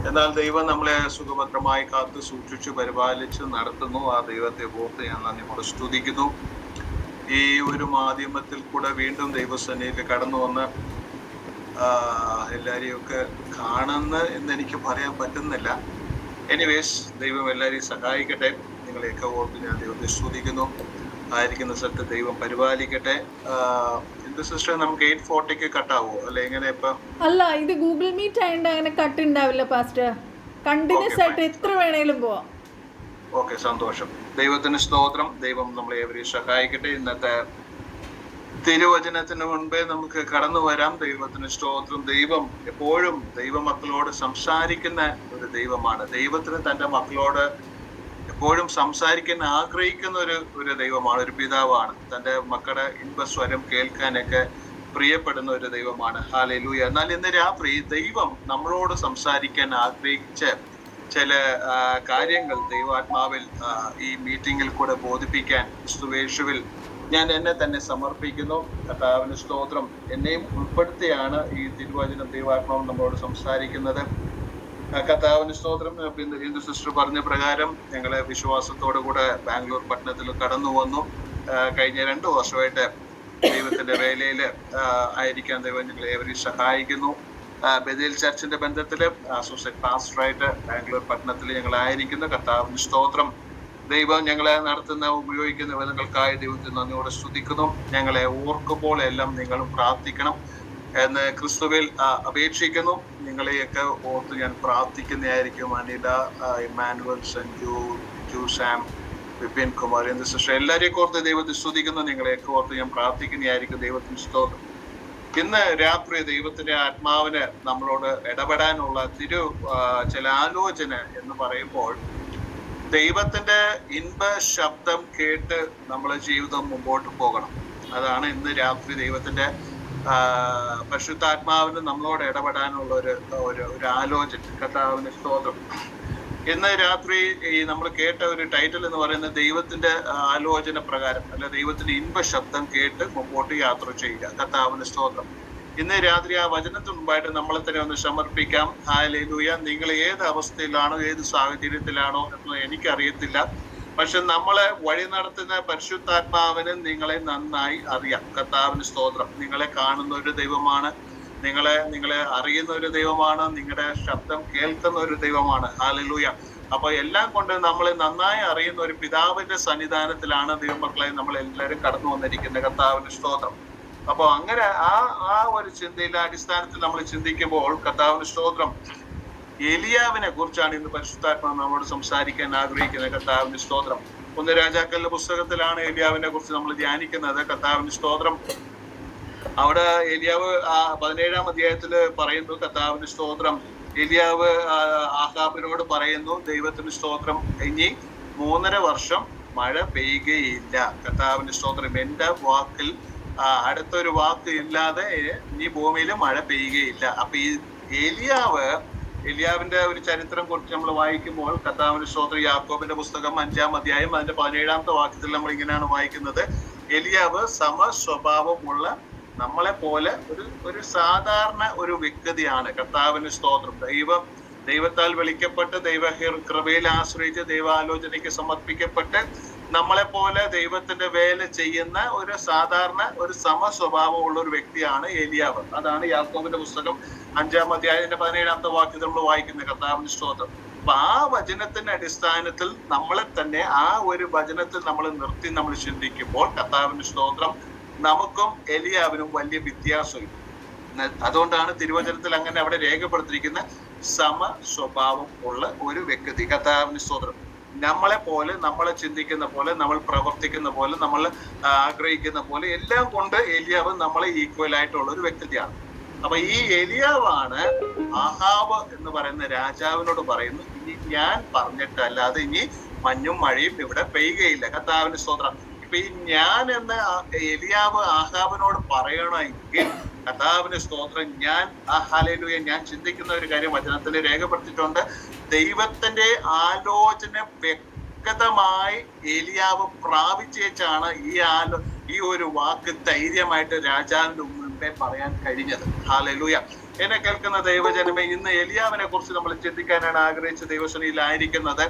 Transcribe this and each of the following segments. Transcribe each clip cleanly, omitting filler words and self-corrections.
എന്നാൽ ദൈവം നമ്മളെ സുഖഭദ്രമായി കാത്തു സൂക്ഷിച്ചു പരിപാലിച്ച് നടത്തുന്നു. ആ ദൈവത്തെ ഓർത്ത് ഞാൻ നന്ദിയോടെ സ്തുതിക്കുന്നു. ഈ ഒരു മാധ്യമത്തിൽ കൂടെ വീണ്ടും ദൈവസന്നിധിയിൽ കടന്നു വന്ന് എല്ലാരെയും ഒക്കെ കാണുന്ന എന്ന് എനിക്ക് പറയാൻ പറ്റുന്നില്ല. എനിവേസ്, ദൈവം എല്ലാരെയും സഹായിക്കട്ടെ. നിങ്ങളെയൊക്കെ ഓർത്ത് ഞാൻ ദൈവത്തെ സ്തുതിക്കുന്നു. ആയിരിക്കുന്ന സ്ഥലത്ത് ദൈവം പരിപാലിക്കട്ടെ. എന്ത് സിസ്റ്റർ, നമുക്ക് 8:40 കട്ടാവോ അല്ലെ എങ്ങനെ? ഇപ്പൊ അല്ല, ഇത് ഗൂഗിൾ മീറ്റ് ആയതുകൊണ്ട് അങ്ങനെ കട്ട് ഉണ്ടാവില്ല പാസ്റ്റർ. കണ്ടിന്യൂസ് ആയിട്ട് എത്ര വേണേലും പോവാം. ഓക്കെ, സന്തോഷം. ദൈവത്തിന് സ്തോത്രം. ദൈവം നമ്മളെ ഏവരെയും സഹായിക്കട്ടെ. ഇന്നത്തെ തിരുവചനത്തിന് മുൻപേ നമുക്ക് കടന്നു വരാം. ദൈവത്തിന് സ്തോത്രം. ദൈവം എപ്പോഴും ദൈവമക്കളോട് സംസാരിക്കുന്ന ഒരു ദൈവമാണ്. ദൈവത്തിന് തന്റെ മക്കളോട് എപ്പോഴും സംസാരിക്കാൻ ആഗ്രഹിക്കുന്ന ഒരു ദൈവമാണ്, ഒരു പിതാവാണ്. തന്റെ മക്കളുടെ ഇൻപസ്വരം കേൾക്കാനൊക്കെ പ്രിയപ്പെടുന്ന ഒരു ദൈവമാണ്. ഹല്ലേലൂയ. എന്നാൽ ഇന്ന് രാത്രി ദൈവം നമ്മളോട് സംസാരിക്കാൻ ആഗ്രഹിച്ച ചില കാര്യങ്ങൾ ദൈവാത്മാവിൽ ഈ മീറ്റിംഗിൽ കൂടെ ബോധിപ്പിക്കാൻ ക്രിസ്തുയേശുവിൽ ഞാൻ എന്നെ തന്നെ സമർപ്പിക്കുന്നു. കർത്താവിന് സ്തോത്രം. എന്നെയും ഉൾപ്പെടുത്തിയാണ് ഈ തിരുവചനം ദൈവാത്മാവ് നമ്മളോട് സംസാരിക്കുന്നത്. കർത്താവിന് സ്തോത്രം. ഹിന്ദു സിസ്റ്റർ പറഞ്ഞ പ്രകാരം ഞങ്ങളെ വിശ്വാസത്തോടു കൂടെ ബാംഗ്ലൂർ പട്ടണത്തിൽ കടന്നു വന്നു. കഴിഞ്ഞ 2 വർഷമായിട്ട് ദൈവത്തിന്റെ വേലയിൽ ആയിരിക്കാൻ ദൈവം ഞങ്ങളെ ഏവരെയും സഹായിക്കുന്നു. ബഥേൽ ചർച്ചിന്റെ ബന്ധത്തില് അസോസിയേറ്റ് പാസ്റ്ററായിട്ട് ബാംഗ്ലൂർ പട്ടണത്തിൽ ഞങ്ങളായിരിക്കുന്നു. കർത്താവിന് സ്തോത്രം. ദൈവം ഞങ്ങളെ നടത്തുന്ന ഉപയോഗിക്കുന്ന വിധങ്ങൾക്കായി ദൈവത്തിന് നന്ദിയോടെ സ്തുതിക്കുന്നു. ഞങ്ങളെ ഓർക്കുമ്പോൾ എല്ലാം നിങ്ങളും പ്രാർത്ഥിക്കണം എന്ന് ക്രിസ്തുവിൽ അപേക്ഷിക്കുന്നു. നിങ്ങളെയൊക്കെ ഓർത്ത് ഞാൻ പ്രാർത്ഥിക്കുന്നതായിരിക്കും. അനില, ഇമ്മാനുവൽ, സഞ്ജു, ജൂസാം, വിപിൻ കുമാർ, എന്ത് സിസ്റ്റർ, എല്ലാവരെയും ഓർത്ത് ദൈവത്തെ സ്തുതിക്കുന്നു. നിങ്ങളെയൊക്കെ ഓർത്ത് ഞാൻ പ്രാർത്ഥിക്കുന്നതായിരിക്കും. ദൈവത്തിന് സ്തോത്രം. ഇന്ന് രാത്രി ദൈവത്തിന്റെ ആത്മാവിന് നമ്മളോട് ഇടപെടാനുള്ള ചില ആലോചന എന്ന് പറയുമ്പോൾ, ദൈവത്തിന്റെ ഇൻപ ശബ്ദം കേട്ട് നമ്മളെ ജീവിതം മുമ്പോട്ട് പോകണം. അതാണ് ഇന്ന് രാത്രി ദൈവത്തിന്റെ പരിശുദ്ധാത്മാവിന് നമ്മളോട് ഇടപെടാനുള്ള ഒരു ആലോചന. കർത്താവിന്റെ സ്തോത്രം. ഇന്ന് രാത്രി നമ്മൾ കേട്ട ഒരു ടൈറ്റിൽ എന്ന് പറയുന്നത് ദൈവത്തിന്റെ ആലോചന പ്രകാരം, അല്ല ദൈവത്തിന്റെ ഇൻപ ശബ്ദം കേട്ട് മുമ്പോട്ട് യാത്ര ചെയ്യുക. കർത്താവിന്റെ സ്തോത്രം. ഇന്ന് രാത്രി ആ വചനത്തിന് മുമ്പായിട്ട് നമ്മളെ തന്നെ ഒന്ന് സമർപ്പിക്കാം. ഹല്ലേലൂയ. നിങ്ങൾ ഏത് അവസ്ഥയിലാണോ, ഏത് സാഹചര്യത്തിലാണോ എന്ന് എനിക്കറിയത്തില്ല. പക്ഷെ നമ്മളെ വഴി നടത്തുന്ന പരിശുദ്ധാത്മാവിന് നിങ്ങളെ നന്നായി അറിയാം. കർത്താവിന് സ്തോത്രം. നിങ്ങളെ കാണുന്ന ഒരു ദൈവമാണ്, നിങ്ങളെ അറിയുന്ന ഒരു ദൈവമാണ്, നിങ്ങളുടെ ശബ്ദം കേൾക്കുന്ന ഒരു ദൈവമാണ്. ഹല്ലേലൂയ. അപ്പൊ എല്ലാം കൊണ്ട് നമ്മളെ നന്നായി അറിയുന്ന ഒരു പിതാവിന്റെ സന്നിധാനത്തിലാണ് ദൈവമക്കളെ നമ്മൾ എല്ലാവരും കടന്നു വന്നിരിക്കുന്നത്. കർത്താവിന് സ്തോത്രം. അപ്പൊ അങ്ങനെ ആ ഒരു ചിന്തയിലെ അടിസ്ഥാനത്തിൽ നമ്മൾ ചിന്തിക്കുമ്പോൾ, കർത്താവിന് സ്തോത്രം, എലിയാവിനെ കുറിച്ചാണ് ഇന്ന് പരിശുദ്ധാത്മാവ് നമ്മളോട് സംസാരിക്കാൻ ആഗ്രഹിക്കുന്നത്. കർത്താവിന് സ്തോത്രം. 1 രാജാക്കളുടെ പുസ്തകത്തിലാണ് എലിയാവിനെ കുറിച്ച് നമ്മൾ ധ്യാനിക്കുന്നത്. കർത്താവിന് സ്തോത്രം. അവിടെ എലിയാവ് 17-ാം അധ്യായത്തില് പറയുന്നു. കർത്താവിന് സ്തോത്രം. എലിയാവ് ആഹാബിനോട് പറയുന്നു, ദൈവത്തിന് സ്തോത്രം, ഇനി 3.5 വർഷം മഴ പെയ്യുകയില്ല. കർത്താവിന് സ്തോത്രം. എന്റെ വാക്കിൽ അടുത്തൊരു വാക്ക് ഇല്ലാതെ ഇനി ഭൂമിയിൽ മഴ പെയ്യുകയില്ല. അപ്പൊ ഈ എലിയാവിന്റെ ഒരു ചരിത്രം കുറിച്ച് നമ്മൾ വായിക്കുമ്പോൾ, കർത്താവിന്റെ സ്തോത്രം, യാക്കോബിന്റെ പുസ്തകം 5-ാം അധ്യായം അതിന്റെ 17-ാമത്തെ വാക്യത്തിൽ നമ്മൾ ഇങ്ങനെയാണ് വായിക്കുന്നത്. എലിയാവ് സമസ്വഭാവമുള്ള നമ്മളെ പോലെ ഒരു സാധാരണ ഒരു വ്യക്തിയാണ്. കർത്താവിന് സ്തോത്രം. ദൈവത്താൽ വിളിക്കപ്പെട്ട് കൃപയിൽ ആശ്രയിച്ച് ദൈവാലോചനയ്ക്ക് സമർപ്പിക്കപ്പെട്ട് നമ്മളെ പോലെ ദൈവത്തിന്റെ വേല ചെയ്യുന്ന ഒരു സാധാരണ ഒരു സമസ്വഭാവമുള്ള ഒരു വ്യക്തിയാണ് എലിയാവ്. അതാണ് യാക്കോബിന്റെ പുസ്തകം 5-ാം അധ്യായത്തിന്റെ 17-ാമത്തെ വാക്യത്തിൽ നമ്മൾ വായിക്കുന്നത്. കർത്താവിന്റെ സ്തോത്രം. അപ്പൊ ആ വചനത്തിന്റെ അടിസ്ഥാനത്തിൽ നമ്മളെ തന്നെ ആ ഒരു വചനത്തിൽ നമ്മൾ നിർത്തി നമ്മൾ ചിന്തിക്കുമ്പോൾ, കർത്താവിന്റെ സ്തോത്രം, നമുക്കും എലിയാവിനും വലിയ വ്യത്യാസമില്ല. അതുകൊണ്ടാണ് തിരുവചനത്തിൽ അങ്ങനെ അവിടെ രേഖപ്പെടുത്തിയിരിക്കുന്ന സമ സ്വഭാവം ഉള്ള ഒരു വ്യക്തി. കർത്താവിന്റെ സ്തോത്രം. നമ്മളെ പോലെ, നമ്മളെ ചിന്തിക്കുന്ന പോലെ, നമ്മൾ പ്രവർത്തിക്കുന്ന പോലെ, നമ്മൾ ആഗ്രഹിക്കുന്ന പോലെ എല്ലാം കൊണ്ട് എലിയാവ് നമ്മളെ ഈക്വൽ ആയിട്ടുള്ള ഒരു വ്യക്തിയാണ്. അപ്പൊ ഈ എലിയാവാണ് ആഹാബ് എന്ന് പറയുന്ന രാജാവിനോട് പറയുന്നു, ഇനി ഞാൻ പറഞ്ഞിട്ടല്ലാതെ ഇനി മഞ്ഞും മഴയും ഇവിടെ പെയ്യുകയില്ല. കർത്താവിന്റെ സ്തോത്രം. ഇപ്പൊ ഈ ഞാൻ എന്ന് എലിയാവ് ആഹാബിനോട് പറയണമെങ്കിൽ, കർത്താവിന്റെ സ്തോത്രം, ഹല്ലേലൂയ, ഞാൻ ചിന്തിക്കുന്ന ഒരു കാര്യം വചനത്തിൽ രേഖപ്പെടുത്തിയിട്ടുണ്ട്. ദൈവത്തിന്റെ ആലോചന വ്യക്തമായി എലിയാവ് പ്രാപിച്ചേച്ചാണ് ഈ ഒരു വാക്ക് ധൈര്യമായിട്ട് രാജാവിന്റെ മുൻപേ പറയാൻ കഴിഞ്ഞത്. ഹല്ലേലൂയ. എന്നെ കേൾക്കുന്ന ദൈവജനമേ, ഇന്ന് എലിയാവിനെ കുറിച്ച് നമ്മൾ ചിന്തിക്കാനാണ് ആഗ്രഹിച്ച ദൈവസഭയിലായിരിക്കുന്നത്.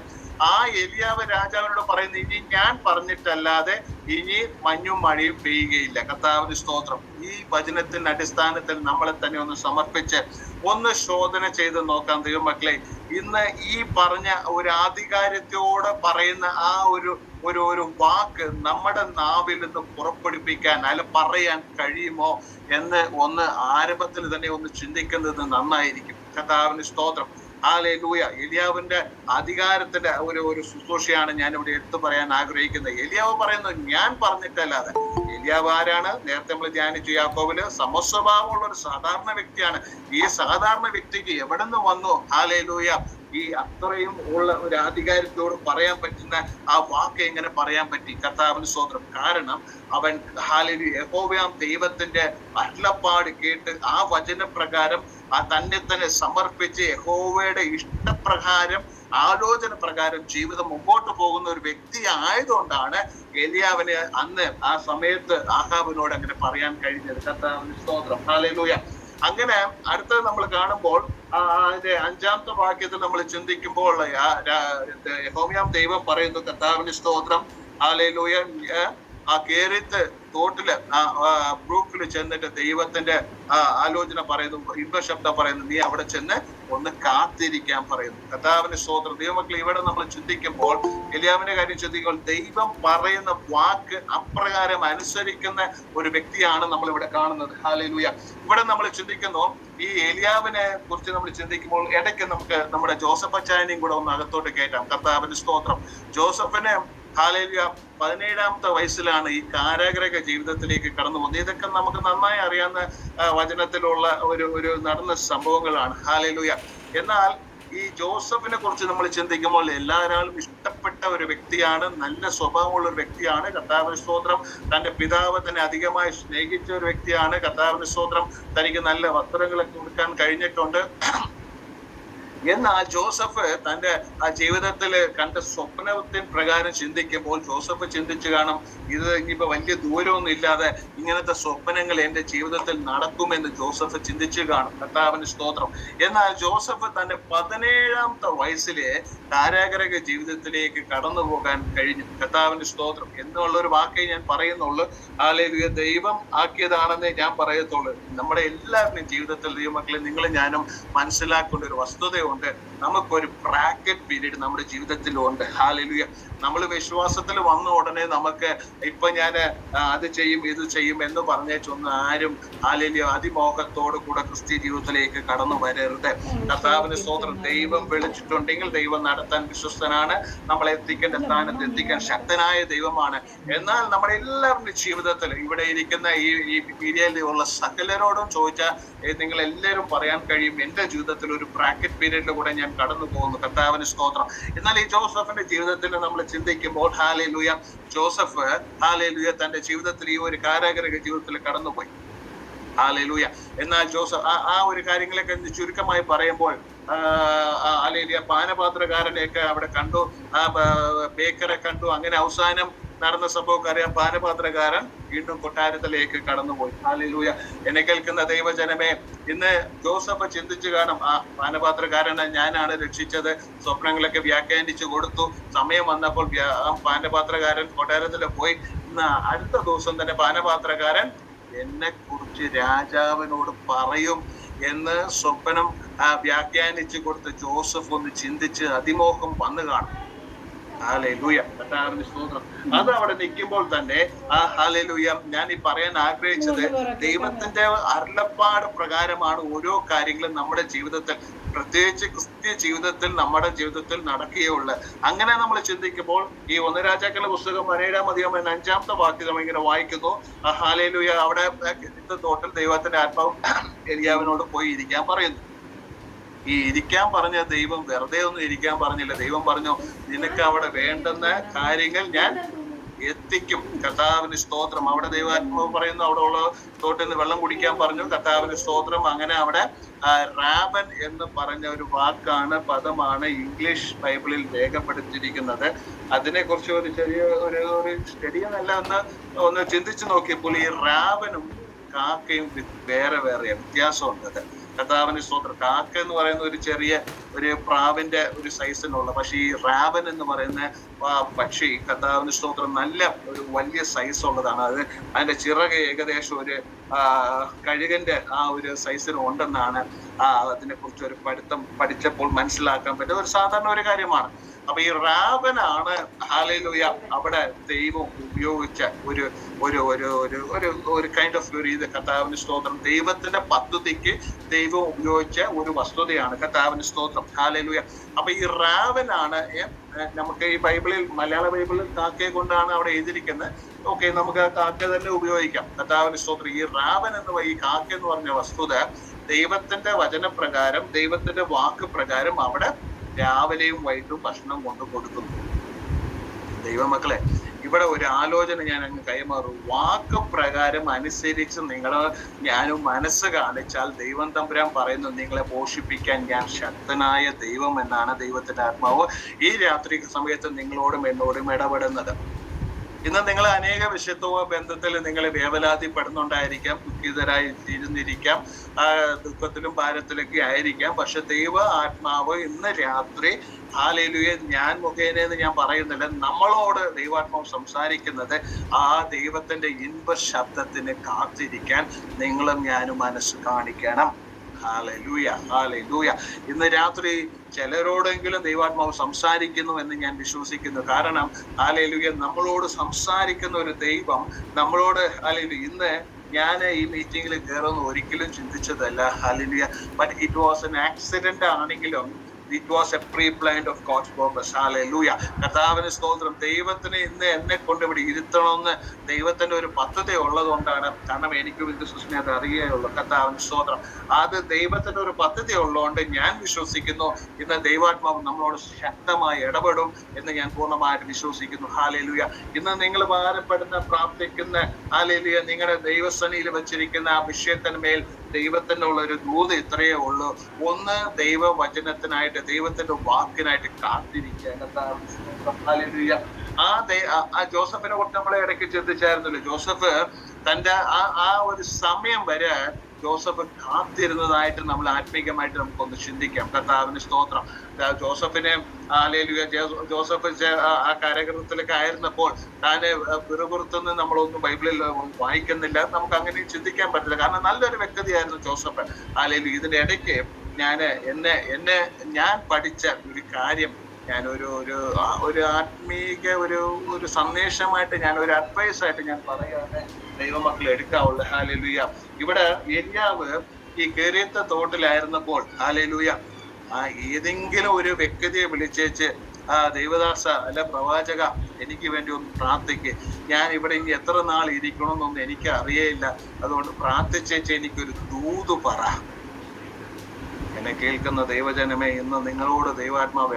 ആ എലിയാവ് രാജാവിനോട് പറയുന്നത്, ഇനി ഞാൻ പറഞ്ഞിട്ടല്ലാതെ ഇനി മഞ്ഞും മഴയും പെയ്യുകയില്ല. കർത്താവിന് സ്തോത്രം. ഈ വചനത്തിന്റെ അടിസ്ഥാനത്തിൽ നമ്മളെ തന്നെ ഒന്ന് സമർപ്പിച്ച് ഒന്ന് ശോധന ചെയ്ത് നോക്കാം ദൈവമക്കളെ. ഇന്ന് ഈ പറഞ്ഞ ഒരു ആധികാരികത്തോടെ പറയുന്ന ആ ഒരു ഒരു ഒരു വാക്ക് നമ്മുടെ നാവിൽ നിന്ന് പുറപ്പെടുപ്പിക്കാൻ അല്ല പറയാൻ കഴിയുമോ എന്ന് ഒന്ന് ആരംഭത്തിൽ തന്നെ ഒന്ന് ചിന്തിക്കുന്നത് നന്നായിരിക്കും. കർത്താവിന് സ്തോത്രം. ഹല്ലേലൂയ. എലിയാവിന്റെ അധികാരത്തിന്റെ ഒരു ശുശ്രൂഷയാണ് ഞാൻ ഇവിടെ എടുത്തു പറയാൻ ആഗ്രഹിക്കുന്നത്. എലിയാവ് പറയുന്നത് ഞാൻ പറഞ്ഞിട്ടല്ലാതെ. എലിയാവ് ആരാണ്? നേരത്തെ നമ്മൾ ധ്യാനിച്ചു, യാക്കോബില് സമസ്വഭാവമുള്ള ഒരു സാധാരണ വ്യക്തിയാണ്. ഈ സാധാരണ വ്യക്തിക്ക് എവിടെ നിന്ന് വന്നു ഹല്ലേലൂയ ഈ അത്രയും ഉള്ള ഒരു അധികാരത്തോട് പറയാൻ പറ്റുന്ന ആ വാക്ക് എങ്ങനെ പറയാൻ പറ്റി? കർത്താവിന് സ്തോത്രം. കാരണം അവൻ ഹല്ലേലൂയ യഹോവയാം ദൈവത്തിന്റെ അരുളപ്പാട് കേട്ട് ആ വചനപ്രകാരം തന്നെ തന്നെ സമർപ്പിച്ച് യഹോവയുടെ ഇഷ്ടപ്രകാരം ആലോചന പ്രകാരം ജീവിതം മുമ്പോട്ട് പോകുന്ന ഒരു വ്യക്തി ആയതുകൊണ്ടാണ് എലിയാവിന് അന്ന് ആ സമയത്ത് ആഹാബിനോട് അങ്ങനെ പറയാൻ കഴിഞ്ഞത്. കർത്താവിന് സ്തോത്രം. ഹല്ലേലൂയ. അങ്ങനെ അടുത്തത് നമ്മൾ കാണുമ്പോൾ അതിന്റെ 5-ാമത്തെ വാക്യത്തിൽ നമ്മൾ ചിന്തിക്കുമ്പോൾ യഹോവയാം ദൈവം പറയുന്നു, കർത്താവിന് സ്തോത്രം, ഹല്ലേലൂയ, ആ കേരിത്ത് തോട്ടില് ബ്രൂക്കിൽ ചെന്നിട്ട് ദൈവത്തിന്റെ ആലോചന പറയുന്നു, ഇമ്പശബ്ദം പറയുന്നു, നീ അവിടെ ചെന്ന് ഒന്ന് കാത്തിരിക്കാൻ പറയുന്നു. കർത്താവിന്റെ സ്തോത്രം. ദൈവമക്കളെ, ഇവിടെ നമ്മൾ ചിന്തിക്കുമ്പോൾ എലിയാവിന്റെ കാര്യം ചിന്തിക്കുമ്പോൾ ദൈവം പറയുന്ന വാക്ക് അപ്രകാരം അനുസരിക്കുന്ന ഒരു വ്യക്തിയാണ് നമ്മൾ ഇവിടെ കാണുന്നത്. ഹല്ലേലൂയ. ഇവിടെ നമ്മൾ ചിന്തിക്കുന്നു, ഈ എലിയാവിനെ കുറിച്ച് നമ്മൾ ചിന്തിക്കുമ്പോൾ ഇടയ്ക്ക് നമുക്ക് നമ്മുടെ ജോസഫ് അച്ചായനെയും കൂടെ ഒന്ന് അകത്തോട്ട് കയറ്റാം. കർത്താവിന്റെ സ്തോത്രം. ജോസഫിനെ ഹല്ലേലൂയ 17-ാമത്തെ വയസ്സിലാണ് ഈ കാരാഗ്രഹ ജീവിതത്തിലേക്ക് കടന്നു പോകുന്നത്. ഇതൊക്കെ നമുക്ക് നന്നായി അറിയാവുന്ന വചനത്തിലുള്ള ഒരു നടന്ന സംഭവങ്ങളാണ്. ഹല്ലേലൂയ. എന്നാൽ ഈ ജോസഫിനെ കുറിച്ച് നമ്മൾ ചിന്തിക്കുമ്പോൾ എല്ലാവരും ഇഷ്ടപ്പെട്ട ഒരു വ്യക്തിയാണ്, നല്ല സ്വഭാവമുള്ള ഒരു വ്യക്തിയാണ്. കർത്താവിന്റെ സ്തോത്രം. തന്റെ പിതാവ് തന്നെ അധികമായി സ്നേഹിച്ച ഒരു വ്യക്തിയാണ്. കർത്താവിന്റെ സ്തോത്രം. തനിക്ക് നല്ല വസ്ത്രങ്ങളൊക്കെ കൊടുക്കാൻ കഴിഞ്ഞിട്ടുണ്ട്. എന്നാൽ ജോസഫ് തന്റെ ആ ജീവിതത്തിൽ കണ്ട സ്വപ്നത്തിന് പ്രകാരം ചിന്തിക്കുമ്പോൾ ജോസഫ് ചിന്തിച്ചു കാണും, ഇത് ഇനിയിപ്പോ വലിയ ദൂരമൊന്നും ഇല്ലാതെ ഇങ്ങനത്തെ സ്വപ്നങ്ങൾ എന്റെ ജീവിതത്തിൽ നടക്കുമെന്ന് ജോസഫ് ചിന്തിച്ചു കാണും. കർത്താവിന്റെ സ്തോത്രം. എന്നാൽ ജോസഫ് തന്റെ 17-ാമത്തെ വയസ്സിലെ കാരാഗ്രഹ ജീവിതത്തിലേക്ക് കടന്നു പോകാൻ കഴിഞ്ഞു. കർത്താവിന്റെ സ്തോത്രം. എന്നുള്ള ഒരു വാക്കേ ഞാൻ പറയുന്നുള്ളൂ. ഹല്ലേലൂയ. ദൈവം ആക്കിയതാണെന്നേ ഞാൻ പറയത്തുള്ളൂ. നമ്മുടെ എല്ലാവരുടെയും ജീവിതത്തിൽ ദൈവമക്കളെ, നിങ്ങളും ഞാനും മനസ്സിലാക്കേണ്ട ഒരു വസ്തുതയുണ്ട്. നമുക്കൊരു ബ്രാക്കറ്റ് പീരീഡ് നമ്മുടെ ജീവിതത്തിലുണ്ട്. ഹല്ലേലൂയ. നമ്മൾ വിശ്വാസത്തിൽ വന്ന ഉടനെ നമുക്ക് ഇപ്പൊ ഞാൻ അത് ചെയ്യും ഇത് ചെയ്യും എന്ന് പറഞ്ഞേച്ചൊന്നും ആരും ഹല്ലേലൂയ അതിമോഹത്തോടു കൂടെ ക്രിസ്ത്യ ജീവിതത്തിലേക്ക് കടന്നു വരരുത്. കർത്താവിന്റെ സ്തോത്രം. ദൈവം വിളിച്ചിട്ടുണ്ടെങ്കിൽ ദൈവം നടത്താൻ വിശ്വസ്തനാണ്. നമ്മളെ എത്തിക്കേണ്ട സ്ഥാനത്ത് എത്തിക്കാൻ ശക്തനായ ദൈവമാണ്. എന്നാൽ നമ്മുടെ എല്ലാവരുടെയും ജീവിതത്തിൽ ഇവിടെ ഇരിക്കുന്ന ഈ പീരിയഡിലുള്ള സകലരോടും ചോദിച്ചാൽ നിങ്ങൾ എല്ലാവരും പറയാൻ കഴിയും, എന്റെ ജീവിതത്തിൽ ഒരു ബ്രാക്കറ്റ് പീരീഡിലൂടെ ഞാൻ കടന്നു പോകുന്നു. കർത്താവിന് സ്തോത്രം. എന്നാൽ ഈ ജോസഫിന്റെ ജീവിതത്തിൽ നമ്മൾ ചിന്തിക്കുമ്പോൾ ഹല്ലേലൂയ, ജോസഫ് ഹല്ലേലൂയ തന്റെ ജീവിതത്തിൽ ഈ ഒരു കാരാഗ്രഹ ജീവിതത്തിൽ കടന്നുപോയി. ഹല്ലേലൂയ. എന്നാൽ ജോസഫ് ആ ഒരു കാര്യങ്ങളൊക്കെ ചുരുക്കമായി പറയുമ്പോൾ ഹല്ലേലൂയ പാനപാത്രക്കാരനെയൊക്കെ അവിടെ കണ്ടു, ആ ബേക്കറെ കണ്ടു. അങ്ങനെ അവസാനം നടന്ന സംഭവം അറിയാം. പാനപാത്രക്കാരൻ വീണ്ടും കൊട്ടാരത്തിലേക്ക് കടന്നുപോയി. ഹല്ലേലൂയ. എന്നെ കേൾക്കുന്ന ദൈവജനമേ, ഇന്ന് ജോസഫ് ചിന്തിച്ചു കാണും, ആ പാനപാത്രക്കാരനെ ഞാനാണ് രക്ഷിച്ചത്, സ്വപ്നങ്ങളൊക്കെ വ്യാഖ്യാനിച്ചു കൊടുത്തു. സമയം വന്നപ്പോൾ പാനപാത്രക്കാരൻ കൊട്ടാരത്തിൽ പോയി. അടുത്ത ദിവസം തന്നെ പാനപാത്രക്കാരൻ എന്നെ കുറിച്ച് രാജാവിനോട് പറയും എന്ന് സ്വപ്നം വ്യാഖ്യാനിച്ചു കൊടുത്ത് ജോസഫ് ഒന്ന് ചിന്തിച്ച് അതിമോഹം വന്നു കാണും. ഹല്ലേലൂയ. കർത്താവിന്റെ സ്തോത്രം. അത് അവിടെ നിൽക്കുമ്പോൾ തന്നെ ആ ഹല്ലേലൂയ ഞാൻ ഈ പറയാൻ ആഗ്രഹിച്ചത്, ദൈവത്തിന്റെ അരുളപ്പാട് പ്രകാരമാണ് ഓരോ കാര്യങ്ങളും നമ്മുടെ ജീവിതത്തിൽ, പ്രത്യേകിച്ച് ക്രിസ്ത്യ ജീവിതത്തിൽ നമ്മുടെ ജീവിതത്തിൽ നടക്കുകയുള്ളു. അങ്ങനെ നമ്മൾ ചിന്തിക്കുമ്പോൾ ഈ 1 രാജാക്കളുടെ പുസ്തകം 17-ാം അധ്യായം 5-ാമത്തെ വാക്യം നമ്മൾ ഇങ്ങനെ വായിക്കുന്നു. ഹല്ലേലൂയ. അവിടെ തോട്ടിൽ ദൈവത്തിന്റെ ആത്മാവ് എലിയാവിനോട് പോയി ഇരിക്കാൻ പറയുന്നു. ഈ ഇരിക്കാൻ പറഞ്ഞ ദൈവം വെറുതെ ഒന്നും ഇരിക്കാൻ പറഞ്ഞില്ല. ദൈവം പറഞ്ഞു, നിനക്ക് അവിടെ വേണ്ടുന്ന കാര്യങ്ങൾ ഞാൻ എത്തിക്കും. കർത്താവിന് സ്തോത്രം. അവിടെ ദൈവാത്മാവ് പറയുന്നു, അവിടെ ഉള്ള തോട്ടിൽ നിന്ന് വെള്ളം കുടിക്കാൻ പറഞ്ഞു. കർത്താവിന് സ്തോത്രം. അങ്ങനെ അവിടെ റാബൻ എന്ന് പറഞ്ഞ ഒരു വാക്കാണ്, പദമാണ് ഇംഗ്ലീഷ് ബൈബിളിൽ രേഖപ്പെടുത്തിയിരിക്കുന്നത്. അതിനെ കുറിച്ച് ഒരു ചെറിയ ഒരു സ്റ്റഡിയെന്നല്ല ഒന്ന് ചിന്തിച്ചു നോക്കിയപ്പോൾ ഈ റാബനും കാക്കയും വേറെ വ്യത്യാസമുണ്ട്. കർത്താവിന് സ്തോത്രം. കാക്ക എന്ന് പറയുന്ന ഒരു ചെറിയ ഒരു പ്രാവിന്റെ ഒരു സൈസിനുള്ള, പക്ഷെ ഈ റാവൻ എന്ന് പറയുന്ന പക്ഷി കർത്താവിന് സ്തോത്രം നല്ല ഒരു വലിയ സൈസ് ഉള്ളതാണ്. അതിന്റെ ചിറക് ഏകദേശം ഒരു കഴുകന്റെ ആ ഒരു സൈസിന് ഉണ്ടെന്നാണ് അതിനെ കുറിച്ച് ഒരു പഠിച്ചപ്പോൾ മനസ്സിലാക്കാൻ പറ്റുന്ന ഒരു സാധാരണ ഒരു കാര്യമാണ്. അപ്പൊ ഈ റാവനാണ് ഹല്ലേലൂയ അവിടെ ദൈവം ഉപയോഗിച്ച ഒരു ഒരു ഒരു ഒരു ഒരു ഒരു കൈൻഡ് ഓഫ് ഒരു ഇത് കർത്താവിന് സ്തോത്രം. ദൈവത്തിന്റെ പദ്ധതിക്ക് ദൈവം ഉപയോഗിച്ച ഒരു വസ്തുതയാണ് കർത്താവിന് സ്തോത്രം. ഹല്ലേലൂയ. അപ്പൊ ഈ റാവനാണ് നമുക്ക് ഈ ബൈബിളിൽ, മലയാള ബൈബിളിൽ കാക്കയെ കൊണ്ടാണ് അവിടെ എഴുതിയിരിക്കുന്നത്. ഓക്കെ, നമുക്ക് ആ കാക്ക തന്നെ ഉപയോഗിക്കാം. കർത്താവിന് സ്തോത്രം. ഈ റാവൻ ഈ കാക്ക എന്ന് പറഞ്ഞ വസ്തുത ദൈവത്തിന്റെ വചനപ്രകാരം, ദൈവത്തിന്റെ വാക്ക് പ്രകാരം അവിടെ രാവിലെയും വൈകിട്ടും ഭക്ഷണം കൊണ്ട് കൊടുക്കുന്നു. ദൈവമക്കളെ, ഇവിടെ ഒരു ആലോചന ഞാൻ അങ്ങ് കൈമാറും. വാക്ക് പ്രകാരം അനുസരിച്ച് ഞാനും മനസ്സ് കാണിച്ചാൽ ദൈവം തമ്പുരാൻ പറയുന്നു, നിങ്ങളെ പോഷിപ്പിക്കാൻ ഞാൻ ശക്തനായ ദൈവം എന്നാണ് ദൈവത്തിന്റെ ആത്മാവ് ഈ രാത്രി സമയത്ത് നിങ്ങളോടും എന്നോടും ഇടപെടുന്നത്. ഇന്ന് നിങ്ങൾ അനേക വിഷയത്വ ബന്ധത്തിൽ നിങ്ങൾ വേവലാതിപ്പെടുന്നുണ്ടായിരിക്കാം, ദുഃഖിതരായി ഇരുന്നിരിക്കാം, ദുഃഖത്തിലും ഭാരത്തിലൊക്കെ ആയിരിക്കാം. പക്ഷെ ദൈവ ആത്മാവ് ഇന്ന് രാത്രി ഹല്ലേലൂയ ഞാൻ മുഖേന ഞാൻ പറയുന്നില്ല, നമ്മളോട് ദൈവാത്മാവ് സംസാരിക്കുന്നത് ആ ദൈവത്തിന്റെ ഇൻപ ശബ്ദത്തിന് കാത്തിരിക്കാൻ നിങ്ങളും ഞാനും മനസ്സ് കാണിക്കണം. Hallelujah, hallelujah. ഇന്ന് രാത്രി ചിലരോടെങ്കിലും ദൈവാത്മാവ് സംസാരിക്കുന്നു എന്ന് ഞാൻ വിശ്വസിക്കുന്നു. കാരണം ഹല്ലേലൂയ, നമ്മളോട് സംസാരിക്കുന്ന ഒരു ദൈവം നമ്മളോട് ഹല്ലേലൂയ. ഇന്ന് ഞാൻ ഈ മീറ്റിംഗിൽ കയറുന്ന ഒരിക്കലും ചിന്തിച്ചതല്ല. Hallelujah. But it was an accident ആണെങ്കിലും it was a pre-planned of God's purpose. Hallelujah. കർത്താവിന് സ്തോത്രം. ദൈവത്തിന് ഇന്ന് എന്നെ കൊണ്ട് ഇവിടെ ഇരുത്തണമെന്ന് ദൈവത്തിന്റെ ഒരു പദ്ധതി ഉള്ളത് കൊണ്ടാണ്. കാരണം എനിക്കും ഇത് സുസ്മി അത് അറിയുകയുള്ളൂ. കർത്താവിന് സ്തോത്രം. അത് ദൈവത്തിന്റെ ഒരു പദ്ധതി ഉള്ളതുകൊണ്ട് ഞാൻ വിശ്വസിക്കുന്നു ഇന്ന് ദൈവാത്മാവ് നമ്മളോട് ശക്തമായി ഇടപെടും എന്ന് ഞാൻ പൂർണ്ണമായിട്ട് വിശ്വസിക്കുന്നു. ഹല്ലേലൂയ. ഇന്ന് നിങ്ങൾ ഭാരപ്പെടുന്ന, പ്രാർത്ഥിക്കുന്ന, ഹല്ലേലൂയ, നിങ്ങളുടെ ദൈവസന്നിധിയിൽ വെച്ചിരിക്കുന്ന ആ വിഷയത്തിന്മേൽ ദൈവത്തിനുള്ള ഒരു ദൂത് ഇത്രയേ ഉള്ളൂ. ഒന്ന്, ദൈവവചനത്തിനായിട്ട്, ദൈവത്തിന്റെ വാക്കിനായിട്ട് കാത്തിരിക്കുക. ആ ജോസഫിനെ കുറിച്ച് നമ്മളെ ഇടയ്ക്ക് ചിന്തിച്ചായിരുന്നല്ലോ. ജോസഫ് തന്റെ ആ ഒരു സമയം വരെ ജോസഫ് കാത്തിരുന്നതായിട്ട് നമ്മൾ ആത്മീകമായിട്ട് നമുക്കൊന്ന് ചിന്തിക്കാം. കർത്താവിന് സ്തോത്രം. ജോസഫിനെ ഹല്ലേലൂയ, ജോസഫ് ആ കാരാഗൃഹത്തിലൊക്കെ ആയിരുന്നപ്പോൾ താനെ പിറുപുറത്തുനിന്ന് നമ്മളൊന്നും ബൈബിളിൽ വായിക്കുന്നില്ല. നമുക്ക് അങ്ങനെ ചിന്തിക്കാൻ പറ്റില്ല. കാരണം നല്ലൊരു വ്യക്തിയായിരുന്നു ജോസഫ്. ഹല്ലേലൂയ. ഇതിന്റെ ഇടയ്ക്ക് ഞാൻ പഠിച്ച ഒരു കാര്യം ഞാൻ ഒരു ആത്മീക ഒരു സന്ദേശമായിട്ട്, ഞാൻ ഒരു അഡ്വൈസ് ആയിട്ട് ഞാൻ പറയാതെ ദൈവമക്കൾ എടുക്കാവുള്ളൂ. ഹല്ലേലൂയ. ഇവിടെ ഏലിയാവ് ഈ കേറിയത്തെ തോട്ടിലായിരുന്നപ്പോൾ ഹല്ലേലൂയ ഏതെങ്കിലും ഒരു വ്യക്തിയെ വിളിച്ചേച്ച് ദൈവദാസ അല്ല പ്രവാചക, എനിക്ക് വേണ്ടി ഒന്ന് പ്രാർത്ഥിക്ക്, ഞാൻ ഇവിടെ ഇനി എത്ര നാൾ ഇരിക്കണമെന്നൊന്നും എനിക്ക് അറിയയില്ല, അതുകൊണ്ട് പ്രാർത്ഥിച്ചേച്ച് എനിക്കൊരു ദൂത് പറ. എന്നെ കേൾക്കുന്ന ദൈവജനമേ, ഇന്ന് നിങ്ങളോട് ദൈവാത്മാവ്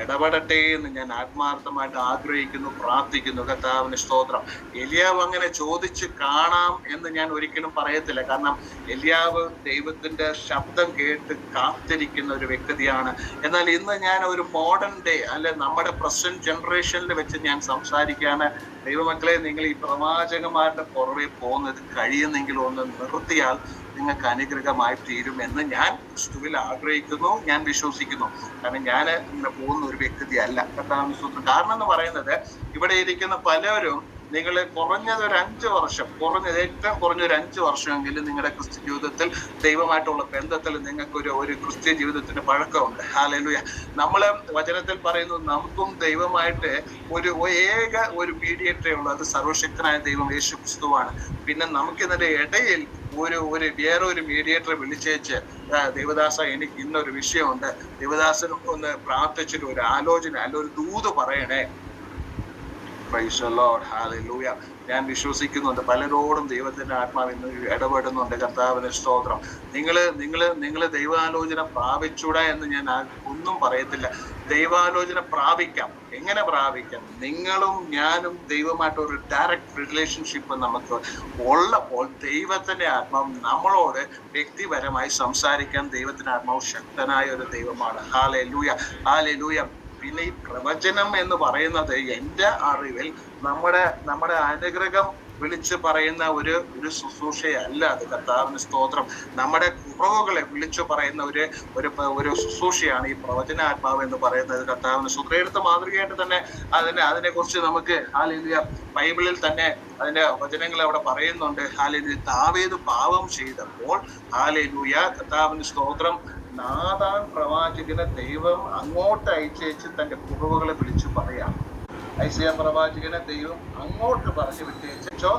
ഇടപെടട്ടെ എന്ന് ഞാൻ ആത്മാർത്ഥമായിട്ട് ആഗ്രഹിക്കുന്നു, പ്രാർത്ഥിക്കുന്നു. കർത്താവിന് സ്തോത്രം. എലിയാവ് അങ്ങനെ ചോദിച്ച് കാണാം എന്ന് ഞാൻ ഒരിക്കലും പറയത്തില്ല. കാരണം എലിയാവ് ദൈവത്തിന്റെ ശബ്ദം കേട്ട് കാത്തിരിക്കുന്ന ഒരു വ്യക്തിയാണ്. എന്നാൽ ഇന്ന് ഞാൻ ഒരു മോഡേൺ ഡേ അല്ലെ നമ്മുടെ പ്രസന്റ് ജനറേഷനിൽ വെച്ച് ഞാൻ സംസാരിക്കാണ്. ദൈവമക്കളെ, നിങ്ങൾ ഈ പ്രവാചകന്മാരുടെ പുറകെ പോകുന്നത് കഴിയുന്നെങ്കിൽ ഒന്ന് നിർത്തിയാൽ നിങ്ങൾക്ക് അനുഗ്രഹമായി തീരും എന്ന് ഞാൻ ക്രിസ്തുവിൽ ആഗ്രഹിക്കുന്നു, ഞാൻ വിശ്വസിക്കുന്നു. കാരണം ഞാൻ ഇങ്ങനെ പോകുന്ന ഒരു വ്യക്തിയല്ല. കർത്താവിന്റെ സ്തോത്രം. കാരണം എന്ന് പറയുന്നത്, ഇവിടെ ഇരിക്കുന്ന പലരും നിങ്ങൾ കുറഞ്ഞത് ഒരു 5 വർഷം, ഏറ്റവും കുറഞ്ഞൊരു 5 വർഷമെങ്കിലും നിങ്ങളുടെ ക്രിസ്ത്യ ജീവിതത്തിൽ ദൈവമായിട്ടുള്ള ബന്ധത്തിൽ നിങ്ങൾക്ക് ഒരു ക്രിസ്ത്യ ജീവിതത്തിന് പഴക്കമുണ്ട്. ഹല്ലേലൂയ. നമ്മള് വചനത്തിൽ പറയുന്നു, നമുക്കും ദൈവമായിട്ട് ഒരു മീഡിയേറ്ററേ ഉള്ളൂ, അത് സർവശക്തനായ ദൈവം യേശു ക്രിസ്തുവാണ്. പിന്നെ നമുക്കിതിന്റെ ഇടയിൽ വേറൊരു മീഡിയേറ്ററെ വിളിച്ചേച്ച്, ദേവദാസ എനിക്ക് ഇന്നൊരു വിഷയമുണ്ട്, ദേവദാസന് ഒന്ന് പ്രാർത്ഥിച്ചിട്ട് ഒരു ആലോചന അല്ല ഒരു ദൂത് പറയണേ. Price the Lord. ഹല്ലേലൂയ. ഞാൻ വിശ്വസിക്കുന്നുണ്ട് പലരോടും ദൈവത്തിന്റെ ആത്മാവ് ഇന്ന് ഇടപെടുന്നുണ്ട്. കർത്താവിന് സ്തോത്രം. നിങ്ങൾ ദൈവാലോചന പ്രാപിച്ചൂടാ എന്ന് ഞാൻ ഒന്നും പറയത്തില്ല. ദൈവാലോചന പ്രാപിക്കാം. എങ്ങനെ പ്രാപിക്കാം? നിങ്ങളും ഞാനും ദൈവമായിട്ട് ഒരു ഡയറക്റ്റ് റിലേഷൻഷിപ്പ് നമുക്ക് ഉള്ളപ്പോൾ ദൈവത്തിന്റെ ആത്മാവ് നമ്മളോട് വ്യക്തിപരമായി സംസാരിക്കാൻ ദൈവത്തിന്റെ ആത്മാവ് ശക്തനായ ഒരു ദൈവമാണ്. Hallelujah, hallelujah. പിന്നെ ഈ പ്രവചനം എന്ന് പറയുന്നത് എൻ്റെ അറിവിൽ നമ്മുടെ അനുഗ്രഹം വിളിച്ചു പറയുന്ന ഒരു ശുശ്രൂഷയല്ല അത്. കർത്താവിന് സ്തോത്രം. നമ്മുടെ കുറവുകളെ വിളിച്ചു പറയുന്ന ഒരു ശുശ്രൂഷയാണ് ഈ പ്രവചനാത്മാവ് എന്ന് പറയുന്നത്. കർത്താവിന് സ്തോത്രം. എടുത്ത മാതൃകയായിട്ട് തന്നെ അതിനെ കുറിച്ച് നമുക്ക് ഹല്ലേലൂയ ബൈബിളിൽ തന്നെ അതിന്റെ വചനങ്ങൾ അവിടെ പറയുന്നുണ്ട്. ഹല്ലേലൂയ ദാവീദ് പാപം ചെയ്തപ്പോൾ ഹല്ലേലൂയ കർത്താവിന് സ്തോത്രം നാഥാൻ പ്രവാചകനെ ദൈവം അങ്ങോട്ട് അയച്ചേച്ച് തന്റെ കുറവുകളെ വിളിച്ചു പറയാം. ഐസയ പ്രവാചകനെ ദൈവം അങ്ങോട്ട് പറഞ്ഞു വിട്ടേച്ചോ,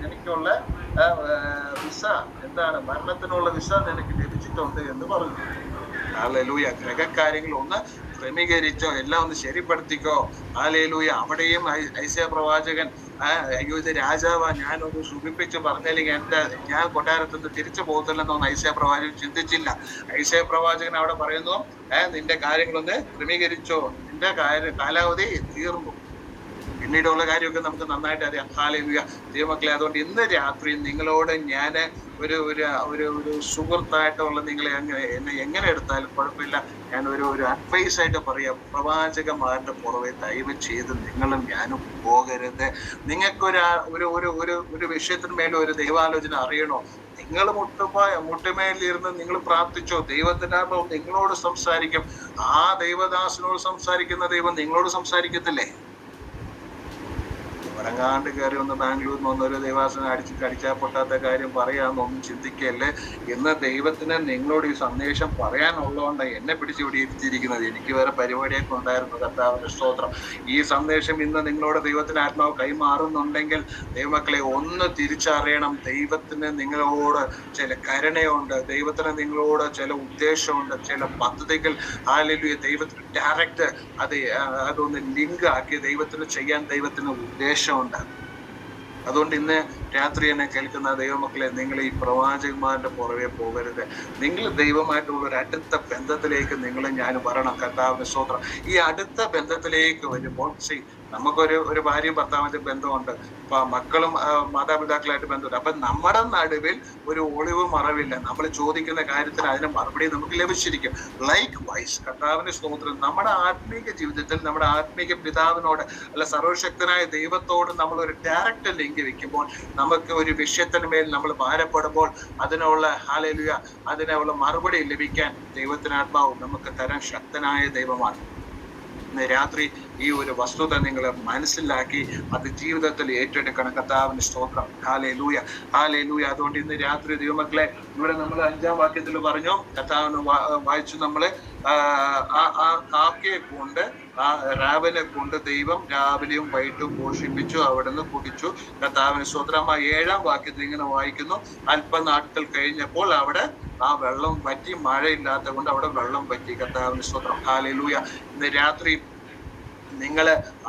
എനിക്കുള്ള വിസ എന്താണ്, മരണത്തിനുള്ള വിസ നിനക്ക് ലഭിച്ചിട്ടുണ്ട് എന്ന് പറഞ്ഞു. ഹല്ലേലൂയ. ഗ്രഹകാര്യങ്ങൾ ഒന്ന് ക്രമീകരിച്ചോ, എല്ലാം ഒന്ന് ശരിപ്പെടുത്തിക്കോ. ഹല്ലേലൂയ. അവിടെയും ഐസയ പ്രവാചകൻ അയ്യോ ഇത് രാജാവാ, ഞാനൊന്ന് സുഖിപ്പിച്ച് പറഞ്ഞില്ലെങ്കിൽ ഞാൻ കൊട്ടാരത്തുനിന്ന് തിരിച്ചു പോകത്തില്ലെന്നൊന്നും ഐസയ പ്രവാചകൻ ചിന്തിച്ചില്ല. ഐസയ പ്രവാചകൻ അവിടെ പറയുന്നു, നിന്റെ കാര്യങ്ങളൊന്ന് ക്രമീകരിച്ചോ, നിന്റെ കാലാവധി തീർന്നു. പിന്നീടുള്ള കാര്യമൊക്കെ നമുക്ക് നന്നായിട്ട് അറിയാം. ഹല്ലേലൂയ ദൈവമക്കളെ. അതുകൊണ്ട് ഇന്ന് രാത്രി നിങ്ങളോട് ഞാൻ ഒരു സുഹൃത്തായിട്ടുള്ള നിങ്ങളെ എന്നെ എങ്ങനെ എടുത്താലും കുഴപ്പമില്ല, ഞാൻ ഒരു അഡ്വൈസ് ആയിട്ട് പറയാം. പ്രവാചകന്മാരുടെ പുറകെ ദയവ് ചെയ്ത് നിങ്ങളും ഞാനും പോകരുത്. നിങ്ങൾക്കൊരു വിഷയത്തിന് മേലെ ഒരു ദൈവാലോചന അറിയണോ, നിങ്ങൾ മുട്ടുമേലിരുന്ന് നിങ്ങൾ പ്രാർത്ഥിച്ചോ, ദൈവത്തിന്റെ ആത്മാവ് നിങ്ങളോട് സംസാരിക്കും. ആ ദൈവദാസനോട് സംസാരിക്കുന്ന ദൈവം നിങ്ങളോട് സംസാരിക്കത്തില്ലേ? വടങ്ങാണ്ട് കയറി ഒന്ന് ബാംഗ്ലൂരിൽ നിന്ന് ഒരു ദൈവാസനം കടിച്ചാൽ പൊട്ടാത്ത കാര്യം പറയാമെന്നൊന്നും ചിന്തിക്കല്ലേ. ഇന്ന് ദൈവത്തിന് നിങ്ങളോട് ഈ സന്ദേശം പറയാനുള്ളതുകൊണ്ടാണ് എന്നെ പിടിച്ച് ഇവിടെ ഇരുത്തിയിരിക്കുന്നത്. എനിക്ക് വേറെ പരിപാടിയൊക്കെ ഉണ്ടായിരുന്നു. കർത്താവിന്റെ സ്തോത്രം. ഈ സന്ദേശം ഇന്ന് നിങ്ങളോട് ദൈവത്തിന് ആത്മാവ് കൈമാറുന്നുണ്ടെങ്കിൽ ദൈവമക്കളെ ഒന്ന് തിരിച്ചറിയണം, ദൈവത്തിന് നിങ്ങളോട് ചില കരുണയുണ്ട്, ദൈവത്തിന് നിങ്ങളോട് ചില ഉദ്ദേശമുണ്ട്, ചില പദ്ധതികൾ ഹല്ലേലൂയ ദൈവത്തിന് ഡയറക്റ്റ് അതൊന്ന് ലിങ്ക് ആക്കി ദൈവത്തിന് ചെയ്യാൻ ദൈവത്തിന് ഉദ്ദേശമുണ്ട്. അതുകൊണ്ട് ഇന്ന് രാത്രി എന്നെ കേൾക്കുന്ന ദൈവമക്കളെ, നിങ്ങൾ ഈ പ്രവാചകന്മാരുടെ പുറകെ പോകരുത്. നിങ്ങൾ ദൈവമായിട്ടുള്ള ഒരു അടുത്ത ബന്ധത്തിലേക്ക് നിങ്ങളും ഞാനും വരണം. കർത്താവിന്റെ സ്തോത്രം. ഈ അടുത്ത ബന്ധത്തിലേക്ക് വരുമ്പോൾ നമുക്കൊരു ഭാര്യയും ഭർത്താവിന്റെ ബന്ധമുണ്ട്, മക്കളും മാതാപിതാക്കളായിട്ട് ബന്ധമുണ്ട്. അപ്പൊ നമ്മുടെ നടുവിൽ ഒരു ഒളിവ് മറവില്ല. നമ്മൾ ചോദിക്കുന്ന കാര്യത്തിന് അതിന് മറുപടി നമുക്ക് ലഭിച്ചിരിക്കും. ലൈക്ക് വൈസ് കർത്താവിന്റെ സ്തോത്രം. നമ്മുടെ ആത്മീക ജീവിതത്തിൽ നമ്മുടെ ആത്മീക പിതാവിനോട് അല്ല സർവശക്തനായ ദൈവത്തോട് നമ്മൾ ഒരു ഡയറക്റ്റ് ലിങ്ക് വെക്കുമ്പോൾ, നമുക്ക് ഒരു വിഷയത്തിന് മേൽ നമ്മൾ ഭാരപ്പെടുമ്പോൾ അതിനുള്ള ഹല്ലേലൂയ അതിനുള്ള മറുപടി ലഭിക്കാൻ ദൈവത്തിന് ആത്മാവ് നമുക്ക് തരാൻ ശക്തനായ ദൈവമാണ്. ഇന്ന് രാത്രി ഈ ഒരു വസ്തുത നിങ്ങൾ മനസ്സിലാക്കി അത് ജീവിതത്തിൽ ഏറ്റെടുക്കണം. കർത്താവിന്റെ സ്തോത്രം. Hallelujah hallelujah. അതുകൊണ്ട് ഇന്ന് രാത്രി ദൈവമക്കളെ, ഇവിടെ നമ്മൾ 5-ാം വാക്യത്തിൽ പറഞ്ഞു, കർത്താവിന് വായിച്ചു നമ്മള് ആ കാക്കയെ കൊണ്ട് ആ റാവനെ കൊണ്ട് ദൈവം രാവിലെയും വൈകിട്ടും പോഷിപ്പിച്ചു, അവിടുന്ന് കുടിച്ചു. കർത്താവിന് സ്തോത്രം. 7-ാം വാക്യത്തിൽ ഇങ്ങനെ വായിക്കുന്നു, അല്പനാട്കൾ കഴിഞ്ഞപ്പോൾ അവിടെ ആ വെള്ളം വറ്റി, മഴയില്ലാത്ത കൊണ്ട് അവിടെ വെള്ളം വറ്റി. കർത്താവിന് സ്തോത്രം. ഹല്ലേലൂയ. ഇന്ന് രാത്രി നിങ്ങൾ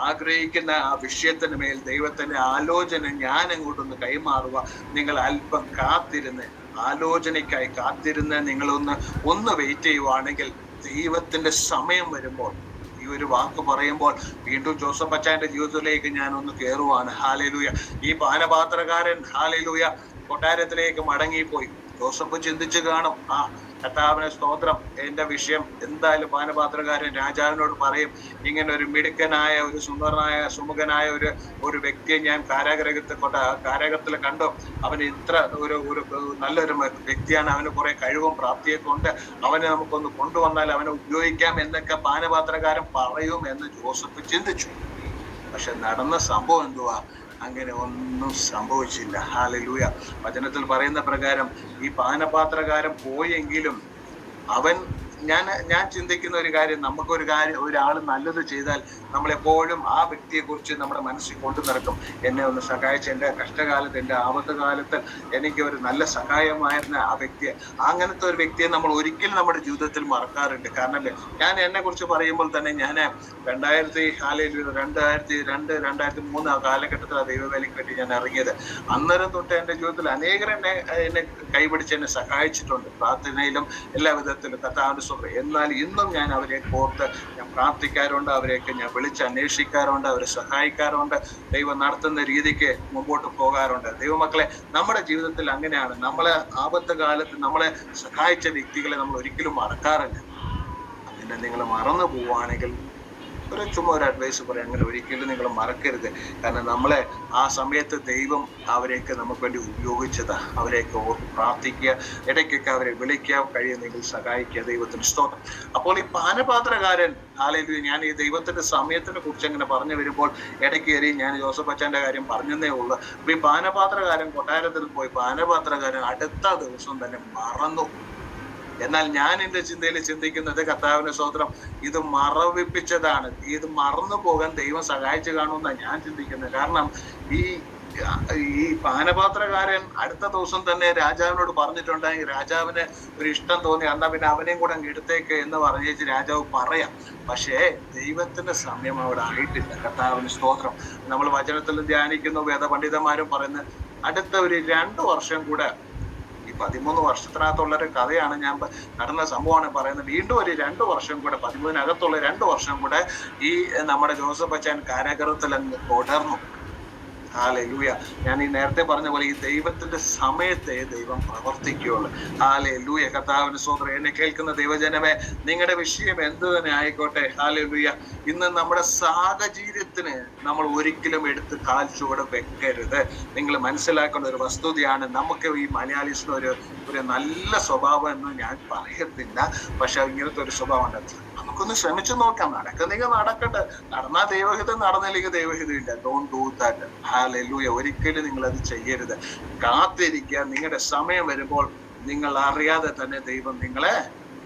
ആഗ്രഹിക്കുന്ന ആ വിഷയത്തിന് മേൽ ദൈവത്തിന്റെ ആലോചന ഞാൻ അങ്ങോട്ടൊന്ന് കൈമാറുക. നിങ്ങൾ അല്പം കാത്തിരുന്ന് ആലോചനയ്ക്കായി കാത്തിരുന്ന് നിങ്ങളൊന്ന് വെയിറ്റ് ചെയ്യുവാണെങ്കിൽ ദൈവത്തിന്റെ സമയം വരുമ്പോൾ, ഈ ഒരു വാക്ക് പറയുമ്പോൾ വീണ്ടും ജോസഫ് അച്ചായന്റെ ജീവിതത്തിലേക്ക് ഞാനൊന്ന് കയറുവാണ്. ഹല്ലേലൂയ. ഈ പാനപാത്രകാരൻ ഹല്ലേലൂയ കൊട്ടാരത്തിലേക്ക് മടങ്ങിപ്പോയി. ജോസഫ് ചിന്തിച്ചു കാണും, കർത്താവിനെ സ്തോത്രം, എന്റെ വിഷയം എന്തായാലും പാനപാത്രകാരൻ രാജാവിനോട് പറയും, ഇങ്ങനെ ഒരു മിടുക്കനായ ഒരു സുമുഖനായ ഒരു വ്യക്തിയെ ഞാൻ കാരാഗ്രഹത്തിൽ കണ്ടു. അവന് ഇത്ര ഒരു നല്ലൊരു വ്യക്തിയാണ്, അവന് കുറെ കഴിവും പ്രാപ്തിയൊക്കെ ഉണ്ട്, അവനെ നമുക്കൊന്ന് കൊണ്ടുവന്നാൽ അവനെ ഉപയോഗിക്കാം എന്നൊക്കെ പാനപാത്രകാരൻ പറയും എന്ന് ജോസഫ് ചിന്തിച്ചു. പക്ഷെ നടന്ന സംഭവം എന്തുവാ? അങ്ങനെ ഒന്നും സംഭവിച്ചില്ല. ഹല്ലേലൂയ. വചനത്തിൽ പറയുന്ന പ്രകാരം ഈ പാനപാത്രകാരൻ പോയെങ്കിലും അവൻ ഞാൻ ചിന്തിക്കുന്ന ഒരു കാര്യം, ഒരാൾ നല്ലത് ചെയ്താൽ നമ്മളെപ്പോഴും ആ വ്യക്തിയെ കുറിച്ച് നമ്മുടെ മനസ്സിൽ കൊണ്ടു നടക്കും. എന്നെ ഒന്ന് സഹായിച്ച, എൻ്റെ കഷ്ടകാലത്ത്, എൻ്റെ ആപത്ത് കാലത്ത് എനിക്ക് ഒരു നല്ല സഹായമായിരുന്ന ആ വ്യക്തിയെ, അങ്ങനത്തെ ഒരു വ്യക്തിയെ നമ്മൾ ഒരിക്കലും നമ്മുടെ ജീവിതത്തിൽ മറക്കാറുണ്ട്. കാരണം ഞാൻ എന്നെ കുറിച്ച് പറയുമ്പോൾ തന്നെ ഞാൻ 2002-2003 ആ കാലഘട്ടത്തിൽ ആ ദൈവവേലയ്ക്ക് വേണ്ടി ഞാൻ ഇറങ്ങിയത്. അന്നേരം തൊട്ട് എൻ്റെ ജീവിതത്തിൽ അനേകർ എന്നെ കൈപിടിച്ച് എന്നെ സഹായിച്ചിട്ടുണ്ട്, പ്രാർത്ഥനയിലും എല്ലാ വിധത്തിലും. കർത്താവിന്റെ സ്വന്തം. എന്നാൽ ഇന്നും ഞാൻ അവരെ ഓർത്ത് ഞാൻ പ്രാർത്ഥിക്കാറുണ്ട്, അവരെയൊക്കെ ഞാൻ വിളിച്ച് അന്വേഷിക്കാറുണ്ട്, അവരെ സഹായിക്കാറുണ്ട്, ദൈവം നടത്തുന്ന രീതിക്ക് മുമ്പോട്ട് പോകാറുണ്ട്. ദൈവമക്കളെ, നമ്മുടെ ജീവിതത്തിൽ അങ്ങനെയാണ്. നമ്മളെ ആപത്ത് കാലത്ത് നമ്മളെ സഹായിച്ച വ്യക്തികളെ നമ്മൾ ഒരിക്കലും മറക്കാറില്ല. അങ്ങനെ നിങ്ങൾ മറന്നു പോവുകയാണെങ്കിൽ ചുമ്മാ ഒരു അഡ്വൈസ് പറയാം, അങ്ങനെ ഒരിക്കലും നിങ്ങൾ മറക്കരുത്. കാരണം നമ്മളെ ആ സമയത്ത് ദൈവം അവരെയൊക്കെ നമുക്ക് വേണ്ടി ഉപയോഗിച്ചതാ. അവരെയൊക്കെ ഓർത്ത് പ്രാർത്ഥിക്കുക, ഇടയ്ക്കൊക്കെ അവരെ വിളിക്കുക, കഴിയുന്നെങ്കിൽ സഹായിക്കുക. ദൈവത്തിന് സ്തോത്രം. അപ്പോൾ ഈ പാനപാത്രകാരൻ, ഹല്ലേലൂയ, ഞാൻ ഈ ദൈവത്തിന്റെ സമയത്തിനെ കുറിച്ച് അങ്ങനെ പറഞ്ഞു വരുമ്പോൾ ഇടയ്ക്ക് കയറി ഞാൻ ജോസഫ് അച്ഛന്റെ കാര്യം പറഞ്ഞതേ ഉള്ളൂ. അപ്പൊ ഈ പാനപാത്രകാരൻ കൊട്ടാരത്തിൽ പോയി പാനപാത്രകാരൻ അടുത്ത ദിവസം തന്നെ മറന്നു. എന്നാൽ ഞാൻ എന്റെ ചിന്തയിൽ ചിന്തിക്കുന്നത്, കർത്താവിന്റെ സ്തോത്രം, ഇത് മറവിപ്പിച്ചതാണ്. ഇത് മറന്നു പോകാൻ ദൈവം സഹായിച്ചു കാണുമെന്നാണ് ഞാൻ ചിന്തിക്കുന്നത്. കാരണം ഈ പാനപാത്രകാരൻ അടുത്ത ദിവസം തന്നെ രാജാവിനോട് പറഞ്ഞിട്ടുണ്ടെങ്കിൽ രാജാവിന് ഒരു ഇഷ്ടം തോന്നി, എന്നാ പിന്നെ അവനെയും കൂടെ അങ്ങ് എടുത്തേക്ക് എന്ന് പറഞ്ഞേച്ച് രാജാവ് പറയാം. പക്ഷേ ദൈവത്തിന്റെ സമയം അവിടെ ആയിട്ടില്ല. കർത്താവിന് സ്തോത്രം. നമ്മൾ വചനത്തിൽ ധ്യാനിക്കുന്നു, വേദപണ്ഡിതന്മാരും പറയുന്നത് അടുത്ത ഒരു 2 വർഷം കൂടെ, ഈ 13 വർഷത്തിനകത്തുള്ള ഒരു കഥയാണ്, ഞാൻ നടന്ന സംഭവമാണ് പറയുന്നത്. വീണ്ടും ഒരു 2 വർഷം കൂടെ, 13-നകത്തുള്ള 2 വർഷം കൂടെ ഈ നമ്മുടെ ജോസഫ് അച്ഛൻ കാരാഗൃഹത്തിൽ അങ്ങ് തുടർന്നു. ഹല്ലേലൂയ. ഞാൻ ഈ നേരത്തെ പറഞ്ഞ പോലെ ഈ ദൈവത്തിന്റെ സമയത്തെ ദൈവം പ്രവർത്തിക്കുകയുള്ളു. ഹല്ലേലൂയ. കർത്താവിന്റെ സ്തോത്രം. എന്നെ കേൾക്കുന്ന ദൈവജനമേ, നിങ്ങളുടെ വിഷയം എന്ത് തന്നെ ആയിക്കോട്ടെ, ഹല്ലേലൂയ, ഇന്ന് നമ്മുടെ സാഹചര്യത്തിന് നമ്മൾ ഒരിക്കലും എടുത്ത് കാൽ ചുവട് വെക്കരുത്. നിങ്ങൾ മനസ്സിലാക്കേണ്ട ഒരു വസ്തുതയാണ്, നമുക്ക് ഈ മലയാളീസിന് ഒരു നല്ല സ്വഭാവം എന്ന് ഞാൻ പറയത്തില്ല, പക്ഷെ ഇങ്ങനത്തെ ഒരു സ്വഭാവം ഉണ്ട്. നമുക്കൊന്ന് ശ്രമിച്ചു നോക്കാം. നടക്കുന്നെങ്കിൽ നടക്കട്ടെ, നടന്നാ ദൈവഹിതം, നടന്നില്ലെങ്കിൽ ദൈവഹിതം ഇല്ല. Don't do that. ഹല്ലേലൂയ. ഒരിക്കലും നിങ്ങൾ അത് ചെയ്യരുത്. കാത്തിരിക്കുക. നിങ്ങളുടെ സമയം വരുമ്പോൾ നിങ്ങൾ അറിയാതെ തന്നെ ദൈവം നിങ്ങളെ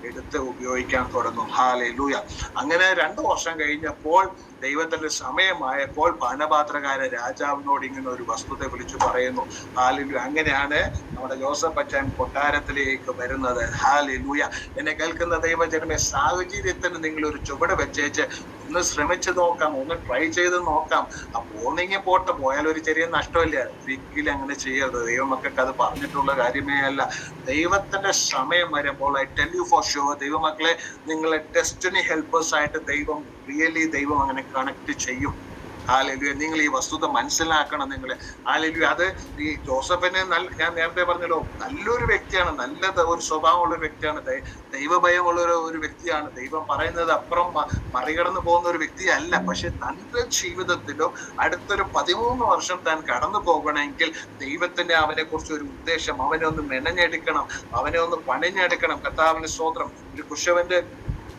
എടുത്ത് ഉപയോഗിക്കാൻ തുടങ്ങും. ഹല്ലേലൂയ. അങ്ങനെ 2 വർഷം കഴിഞ്ഞപ്പോൾ ദൈവത്തിന്റെ സമയമായപ്പോൾ പാനപാത്രകാരൻ രാജാവിനോട് ഇങ്ങനെ ഒരു വസ്തുത വിളിച്ചു പറയുന്നു. ഹല്ലേലൂയ. അങ്ങനെയാണ് നമ്മുടെ ജോസഫ് അച്ഛൻ കൊട്ടാരത്തിലേക്ക് വരുന്നത്. ഹല്ലേലൂയ. എന്നെ കേൾക്കുന്ന ദൈവജനമേ, സാഹചര്യത്തിന് നിങ്ങൾ ഒരു ചുവട് വെച്ചേച്ച് ഒന്ന് ശ്രമിച്ചു നോക്കാം, ഒന്ന് ട്രൈ ചെയ്ത് നോക്കാം. പോന്നെങ്കിൽ പോട്ടെ, പോയാൽ ഒരു ചെറിയ നഷ്ടമില്ല. ഒരിക്കലും അങ്ങനെ ചെയ്യരുത്. ദൈവമക്കൾക്ക് അത് പറഞ്ഞിട്ടുള്ള കാര്യമേ അല്ല. ദൈവത്തിന്റെ സമയം വരുമ്പോൾ, I tell you for sure, ദൈവമക്കളെ, നിങ്ങളെ ഡെസ്റ്റിനി ഹെൽപ്പേഴ്സ് ആയിട്ട് ദൈവം അങ്ങനെ കണക്ട് ചെയ്യും. ഹല്ലേലൂയ. നിങ്ങൾ ഈ വസ്തുത മനസ്സിലാക്കണം. നിങ്ങൾ ഹല്ലേലൂയ. അത് ഈ ജോസഫിനെ ഞാൻ നേരത്തെ പറഞ്ഞല്ലോ, നല്ലൊരു വ്യക്തിയാണ്, നല്ല ഒരു സ്വഭാവമുള്ള ഒരു വ്യക്തിയാണ്, ദൈവഭയമുള്ള ഒരു വ്യക്തിയാണ്. ദൈവം പറയുന്നത് അപ്പുറം മറികടന്നു പോകുന്ന ഒരു വ്യക്തിയല്ല. പക്ഷെ തന്റെ ജീവിതത്തിലോ അടുത്തൊരു 13 വർഷം താൻ കടന്നു പോകണമെങ്കിൽ ദൈവത്തിന്റെ അവനെ കുറിച്ച് ഒരു ഉദ്ദേശം, അവനെ ഒന്ന് മെനഞ്ഞെടുക്കണം, അവനെ ഒന്ന് പണിഞ്ഞെടുക്കണം. കർത്താവിന് സ്തോത്രം. ഒരു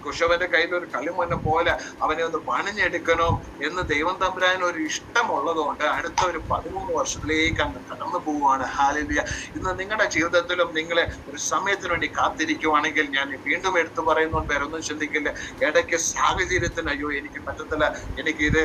കുശവന്റെ കയ്യിൽ ഒരു കളിമണ്ണ് പോലെ അവനെ ഒന്ന് പണിഞ്ഞെടുക്കണോ എന്ന് ദൈവം തമ്പുരാന് ഒരു ഇഷ്ടമുള്ളതുകൊണ്ട് അടുത്ത ഒരു 13 വർഷത്തിലേക്ക് അങ്ങ് കടന്നു പോവുകയാണ്. ഹല്ലേലൂയ. ഇന്ന് നിങ്ങളുടെ ജീവിതത്തിലും നിങ്ങളെ ഒരു സമയത്തിന് വേണ്ടി കാത്തിരിക്കുവാണെങ്കിൽ, ഞാൻ വീണ്ടും എടുത്തു പറയുന്നതുകൊണ്ട് വേറൊന്നും ചിന്തിക്കില്ല. ഇടയ്ക്ക് സാഹചര്യത്തിന്, അയ്യോ എനിക്ക് പറ്റത്തില്ല, എനിക്കിത്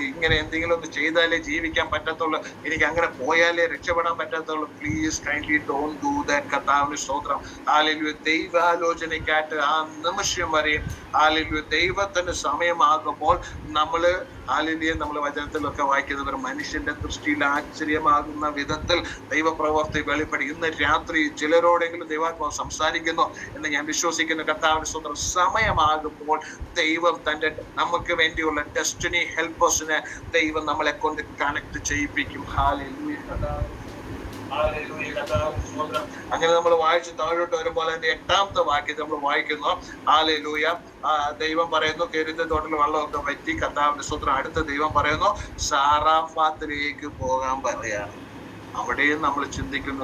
ഇങ്ങനെ എന്തെങ്കിലും ഒന്ന് ചെയ്താലേ ജീവിക്കാൻ പറ്റത്തുള്ളൂ, എനിക്ക് അങ്ങനെ പോയാലേ രക്ഷപ്പെടാൻ പറ്റത്തുള്ളൂ, please kindly don't do that. കർത്താവിന്റെ സ്തോത്രം. ഹല്ലേലൂയ. ദൈവാലോചനയ്ക്കായിട്ട് ആ നിമിഷം വരെയും, ഹല്ലേലൂയ, ദൈവത്തിന്റെ സമയമാകുമ്പോൾ നമ്മള്, ഹല്ലേലൂയ, നമ്മൾ വചനത്തിലൊക്കെ വായിക്കുന്നവർ മനുഷ്യന്റെ ദൃഷ്ടിയിൽ ആശ്ചര്യമാകുന്ന വിധത്തിൽ ദൈവപ്രവർത്തി വെളിപ്പെടും. ഇന്ന് രാത്രി ചിലരോടെങ്കിലും ദൈവാത്മാവ് സംസാരിക്കുന്നു എന്ന് ഞാൻ വിശ്വസിക്കുന്നു. കർത്താവിന്റെ സ്തോത്രം. സമയമാകുമ്പോൾ ദൈവം തന്റെ നമുക്ക് വേണ്ടിയുള്ള ഡെസ്റ്റിനി ഹെൽപ്പേഴ്സിനെ ദൈവം നമ്മളെ കൊണ്ട് കണക്ട് ചെയ്യിപ്പിക്കും. ഹല്ലേലൂയ. അങ്ങനെ നമ്മൾ വായിച്ച് താഴോട്ട് വരുമ്പോൾ അതിന്റെ 8ാമത്തെ വാക്യത്തിൽ നമ്മൾ വായിക്കുന്നു, ഹല്ലേലൂയ, ദൈവം പറയുന്നു, കെരുന്ന തോട്ടിൽ വെള്ളമൊക്കെ വറ്റി. കർത്താവിന്റെ സ്തോത്രം. അടുത്ത ദൈവം പറയുന്നു, സാറാഫാത്തിലേക്ക് പോകാൻ പറയാണ്. അവിടെയും നമ്മൾ ചിന്തിക്കുന്ന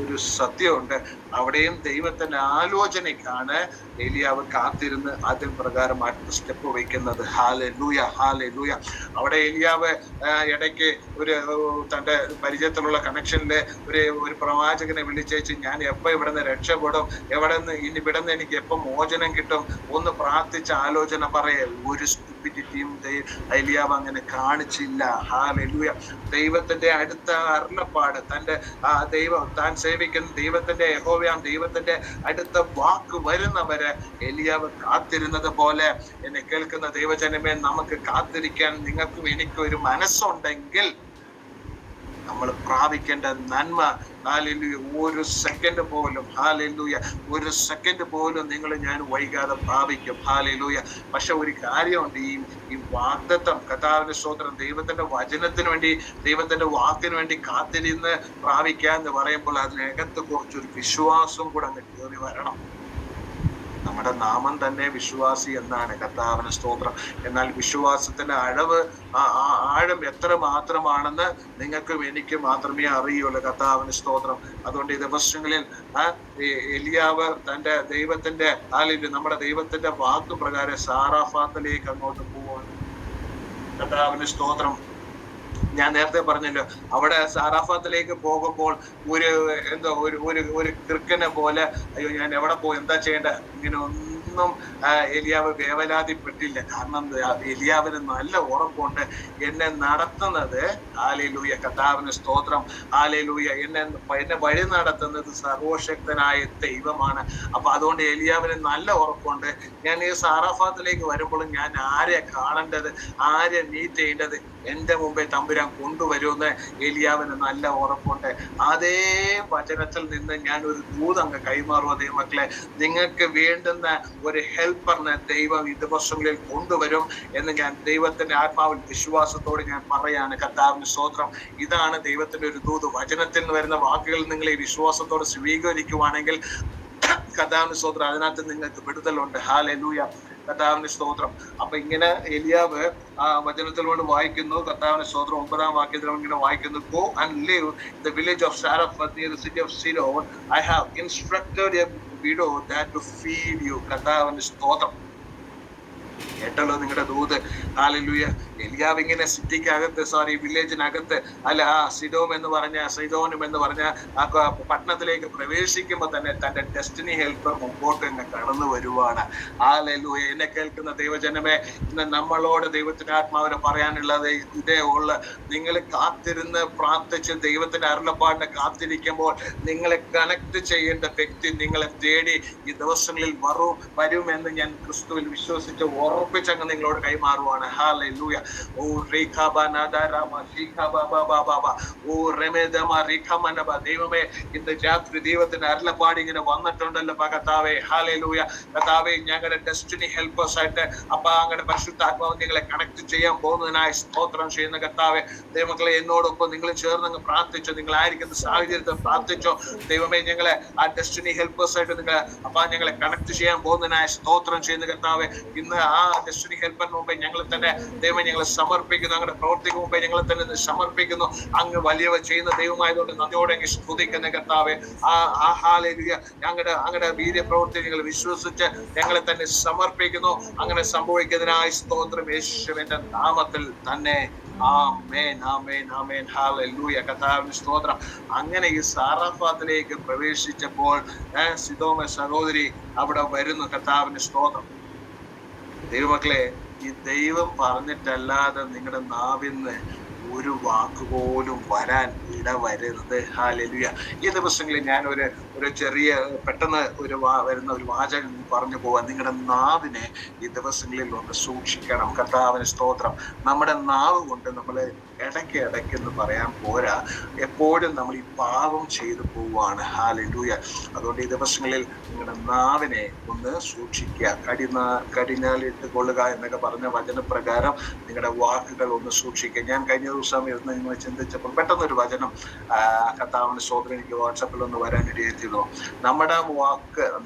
ഒരു സത്യമുണ്ട്. അവിടെയും ദൈവത്തിന്റെ ആലോചനയ്ക്കാണ് ഏലിയാവ് കാത്തിരുന്ന് അതിൻ പ്രകാരം അടുത്ത സ്റ്റെപ്പ് വയ്ക്കുന്നത്. ഹല്ലേലൂയ. ഹല്ലേലൂയ. അവിടെ ഏലിയാവ് ഇടയ്ക്ക് തന്റെ പരിചയത്തിലുള്ള കണക്ഷനില് ഒരു പ്രവാചകനെ വിളിച്ചേച്ച്, ഞാൻ എപ്പോ ഇവിടുന്ന് രക്ഷപ്പെടും, ഇവിടുന്ന് എനിക്ക് എപ്പോ മോചനം കിട്ടും, ഒന്ന് പ്രാർത്ഥിച്ച ആലോചന പറയേ. ഒരു സ്റ്റുപ്പിഡിറ്റിയും ഏലിയാവ് അങ്ങനെ കാണിച്ചില്ല. ഹല്ലേലൂയ. ദൈവത്തിന്റെ അടുത്ത അരുളപ്പാട്, താൻ സേവിക്കുന്ന ദൈവത്തിന്റെ യഹോവയാം ദൈവത്തിന്റെ അടുത്ത വാക്ക് വരുന്നവരെ ഏലിയാവ് കാത്തിരുന്നത് പോലെ, എന്നെ കേൾക്കുന്ന ദൈവജനമേ, നമുക്ക് കാത്തിരിക്കാൻ നിങ്ങൾക്കും എനിക്കും ഒരു മനസ്സുണ്ടെങ്കിൽ നമ്മൾ പ്രാപിക്കേണ്ട നന്മ, ഹല്ലേലൂയ, ഒരു സെക്കൻഡ് പോലും നിങ്ങൾ ഞാൻ വൈകാതെ പ്രാപിക്കും. ഹല്ലേലൂയ. പക്ഷെ ഒരു കാര്യമുണ്ട്, ഈ വാഗ്ദത്തം, കർത്താവിന്റെ സ്തോത്രം, ദൈവത്തിന്റെ വചനത്തിന് വേണ്ടി, ദൈവത്തിന്റെ വാക്കിന് വേണ്ടി കാത്തിരുന്ന് പ്രാപിക്കുക എന്ന് പറയുമ്പോൾ അതിനകത്ത് കുറച്ചൊരു വിശ്വാസം കൂടെ അങ്ങ് കയറി വരണം. നമ്മുടെ നാമം തന്നെ വിശ്വാസി എന്നാണ്. കർത്താവിന് സ്തോത്രം. എന്നാൽ വിശ്വാസത്തിന്റെ ആഴം എത്ര മാത്രമാണെന്ന് നിങ്ങൾക്കും എനിക്കും മാത്രമേ അറിയുള്ളൂ. കർത്താവിന് സ്തോത്രം. അതുകൊണ്ട് ഈ ദിവസങ്ങളിൽ എലിയാവ് തന്റെ ദൈവത്തിന്റെ നമ്മുടെ ദൈവത്തിന്റെ വാക്കു പ്രകാരം സാറാഫാത്തിലേക്ക് അങ്ങോട്ട് പോവാണ്. കർത്താവിന് സ്തോത്രം. ഞാൻ നേരത്തെ പറഞ്ഞല്ലോ, അവിടെ സാറാഫാത്തിലേക്ക് പോകുമ്പോൾ ഒരു ക്രിക്കനെ പോലെ അയ്യോ ഞാൻ എവിടെ പോയി എന്താ ചെയ്യേണ്ട ഇങ്ങനെ ഒന്നും എലിയാവ് വേവലാതിപ്പെട്ടില്ല. കാരണം എലിയാവിന് നല്ല ഉറപ്പുണ്ട്, എന്നെ നടത്തുന്നത് ഹല്ലേലൂയ കർത്താവിന് സ്തോത്രം, ഹല്ലേലൂയ എന്നെ വഴി നടത്തുന്നത് സർവശക്തനായ ദൈവമാണ്. അപ്പൊ അതുകൊണ്ട് എലിയാവിന് നല്ല ഉറപ്പുണ്ട്, ഞാൻ ഈ സാറാഫാത്തിലേക്ക് വരുമ്പോഴും ഞാൻ ആരെ കാണേണ്ടത്, ആരെ മീറ്റ് ചെയ്യേണ്ടത്, എന്റെ മുമ്പേ തമ്പുരാൻ കൊണ്ടുവരുമെന്ന് എലിയാവിന് നല്ല ഉറപ്പുണ്ട്. അതേ വചനത്തിൽ നിന്ന് ഞാൻ ഒരു ദൂതങ്ങ് കൈമാറുക ദൈവമക്കളെ. നിങ്ങൾക്ക് വേണ്ടുന്ന ഒരു ഹെൽപ്പറിനെ ദൈവം ഈ ദിവസങ്ങളിൽ കൊണ്ടുവരും എന്ന് ഞാൻ ദൈവത്തിന്റെ ആത്മാവിൽ വിശ്വാസത്തോടെ ഞാൻ പറയാണ്. കർത്താവിന് സ്തോത്രം. ഇതാണ് ദൈവത്തിന്റെ ഒരു ദൂത്. വചനത്തിൽ നിന്ന് വരുന്ന വാക്കുകൾ നിങ്ങൾ ഈ വിശ്വാസത്തോടെ സ്വീകരിക്കുവാണെങ്കിൽ കർത്താവിന് സ്തോത്രം, അതിനകത്ത് നിങ്ങൾക്ക് വിടുതലുണ്ട്. ഹല്ലേലൂയ കർത്താവിന്റെ സ്തോത്രം. അപ്പൊ ഇങ്ങനെ എലിയാവ് വചനത്തിലൂടെ വായിക്കുന്നു. കർത്താവിന്റെ സ്തോത്രം 9-ാം വാക്യത്തിൽ ഇങ്ങനെ വായിക്കുന്നു, Go and live in the village of Zarephath near the city of Sidon. I have instructed a widow that to feed you. കർത്താവിന്റെ സ്തോത്രം. കേട്ടല്ലോ നിങ്ങളുടെ ദൂത്. ഹല്ലേലൂയ. എലിയാവ് ഇങ്ങനെ വില്ലേജിനകത്ത് സൈദോനും എന്ന് പറഞ്ഞ ആ പട്ടണത്തിലേക്ക് പ്രവേശിക്കുമ്പോൾ തന്നെ തന്റെ ഡെസ്റ്റിനി ഹെൽപ്പർ മുമ്പോട്ട് തന്നെ കടന്നു വരുവാണ്. ഹല്ലേലൂയ. എന്നെ കേൾക്കുന്ന ദൈവജനമേ, ഇന്ന് നമ്മളോട് ദൈവത്തിന്റെ ആത്മാവിനെ പറയാനുള്ളത് ഇതേ ഉള്ള, നിങ്ങൾ കാത്തിരുന്ന് പ്രാർത്ഥിച്ച് ദൈവത്തിന്റെ അരുളപ്പാടിനെ കാത്തിരിക്കുമ്പോൾ നിങ്ങളെ കണക്ട് ചെയ്യേണ്ട വ്യക്തി നിങ്ങളെ തേടി ഈ ദിവസങ്ങളിൽ വരുമെന്ന് ഞാൻ ക്രിസ്തുവിൽ വിശ്വസിച്ച് ഉറപ്പിച്ചങ്ങ് നിങ്ങളോട് കൈമാറുവാണ്. ഹല്ലേലൂയ. ഓ ദൈവമേ, ഇന്ന് രാത്രി ദൈവത്തിന്റെ അരുളപ്പാട് ഇങ്ങനെ വന്നിട്ടുണ്ടല്ലോ കർത്താവേ. ഹല്ലേലൂയ കർത്താവേ, ഞങ്ങളുടെ ഡെസ്റ്റിനി ഹെൽപ്പേഴ്സ് ആയിട്ട് അങ്ങയുടെ പരിശുദ്ധാത്മാവ് നിങ്ങളെ കണക്ട് ചെയ്യാൻ പോകുന്നതിനായി സ്തോത്രം ചെയ്യുന്ന കർത്താവേ. ദൈവമക്കളെ, എന്നോടൊപ്പം നിങ്ങൾ ചേർന്നങ്ങ് പ്രാർത്ഥിച്ചോ, നിങ്ങളായിരിക്കുന്ന സാഹചര്യത്തിൽ പ്രാർത്ഥിച്ചോ. ദൈവമേ, ഞങ്ങളെ ആ ഡെസ്റ്റിനി ഹെൽപ്പേഴ്സ് ആയിട്ട് ഞങ്ങളെ കണക്ട് ചെയ്യാൻ പോകുന്നതിനായി സ്തോത്രം ചെയ്യുന്ന കർത്താവേ. ഇന്ന് ആ ഡെസ്റ്റിനി ഹെൽപ്പറിന് മുമ്പേ ഞങ്ങൾ തന്നെ ദൈവം ഞങ്ങളെ സമർപ്പിക്കുന്നു. അങ്ങയുടെ പ്രവർത്തിക്ക് മുമ്പേ ഞങ്ങളെ തന്നെ സമർപ്പിക്കുന്നു. അങ്ങ് വലിയവ ചെയ്യുന്ന ദൈവമായതുകൊണ്ട് നന്ദിയോടെ സ്തുതിക്കുന്ന കർത്താവേ. ഹല്ലേലൂയ. അങ്ങയുടെ വീര്യപ്രവൃത്തി ഞങ്ങൾ വിശ്വസിച്ച് ഞങ്ങളെ തന്നെ സമർപ്പിക്കുന്നു. അങ്ങനെ സംഭവിക്കുന്നതിനായി സ്തോത്രം യേശുവിന്റെ നാമത്തിൽ തന്നെ. ആമേൻ, ആമേൻ, ആമേൻ. ഹല്ലേലൂയ കർത്താവിന് സ്തോത്രം. അങ്ങനെ ഈ സാറാഫാത്തിലേക്ക് പ്രവേശിച്ചപ്പോൾ സിദോമ സഹോദരി അവിടെ വരുന്നു. കർത്താവിന് സ്തോത്രം. ദൈവമക്കളെ, ഈ ദൈവം പറഞ്ഞിട്ടല്ലാതെ നിങ്ങളുടെ നാവിന്ന് ഒരു വാക്കുപോലും വരാൻ ഇടവരരുത്. ഹല്ലേലൂയ. ഈ ദിവസങ്ങളിൽ ഞാൻ ഒരു ചെറിയ പെട്ടെന്ന് വരുന്ന ഒരു വാചകം പറഞ്ഞു പോവാൻ. നിങ്ങളുടെ നാവിനെ ഈ ദിവസങ്ങളിൽ ഒന്ന് സൂക്ഷിക്കണം. കർത്താവിന് സ്തോത്രം. നമ്മുടെ നാവ് കൊണ്ട് നമ്മൾ ഇടയ്ക്കെന്ന് പറയാൻ പോരാ, എപ്പോഴും നമ്മൾ ഈ പാപം ചെയ്തു പോവാണ്. ഹല്ലേലൂയ. അതുകൊണ്ട് ഈ ദിവസങ്ങളിൽ നിങ്ങളുടെ നാവിനെ ഒന്ന് സൂക്ഷിക്കുക. കടിഞ്ഞാലിട്ട് കൊള്ളുക എന്നൊക്കെ പറഞ്ഞ വചനപ്രകാരം നിങ്ങളുടെ വാക്കുകൾ ഒന്ന് സൂക്ഷിക്കുക. ഞാൻ കഴിഞ്ഞ ദിവസം ഇരുന്ന് നിങ്ങൾ ചിന്തിച്ചപ്പോൾ പെട്ടെന്നൊരു വചനം കർത്താവിന്റെ സ്തോത്രം എനിക്ക് വാട്സാപ്പിൽ ഒന്ന് വരാനിടയെത്തിയിരുന്നു. നമ്മുടെ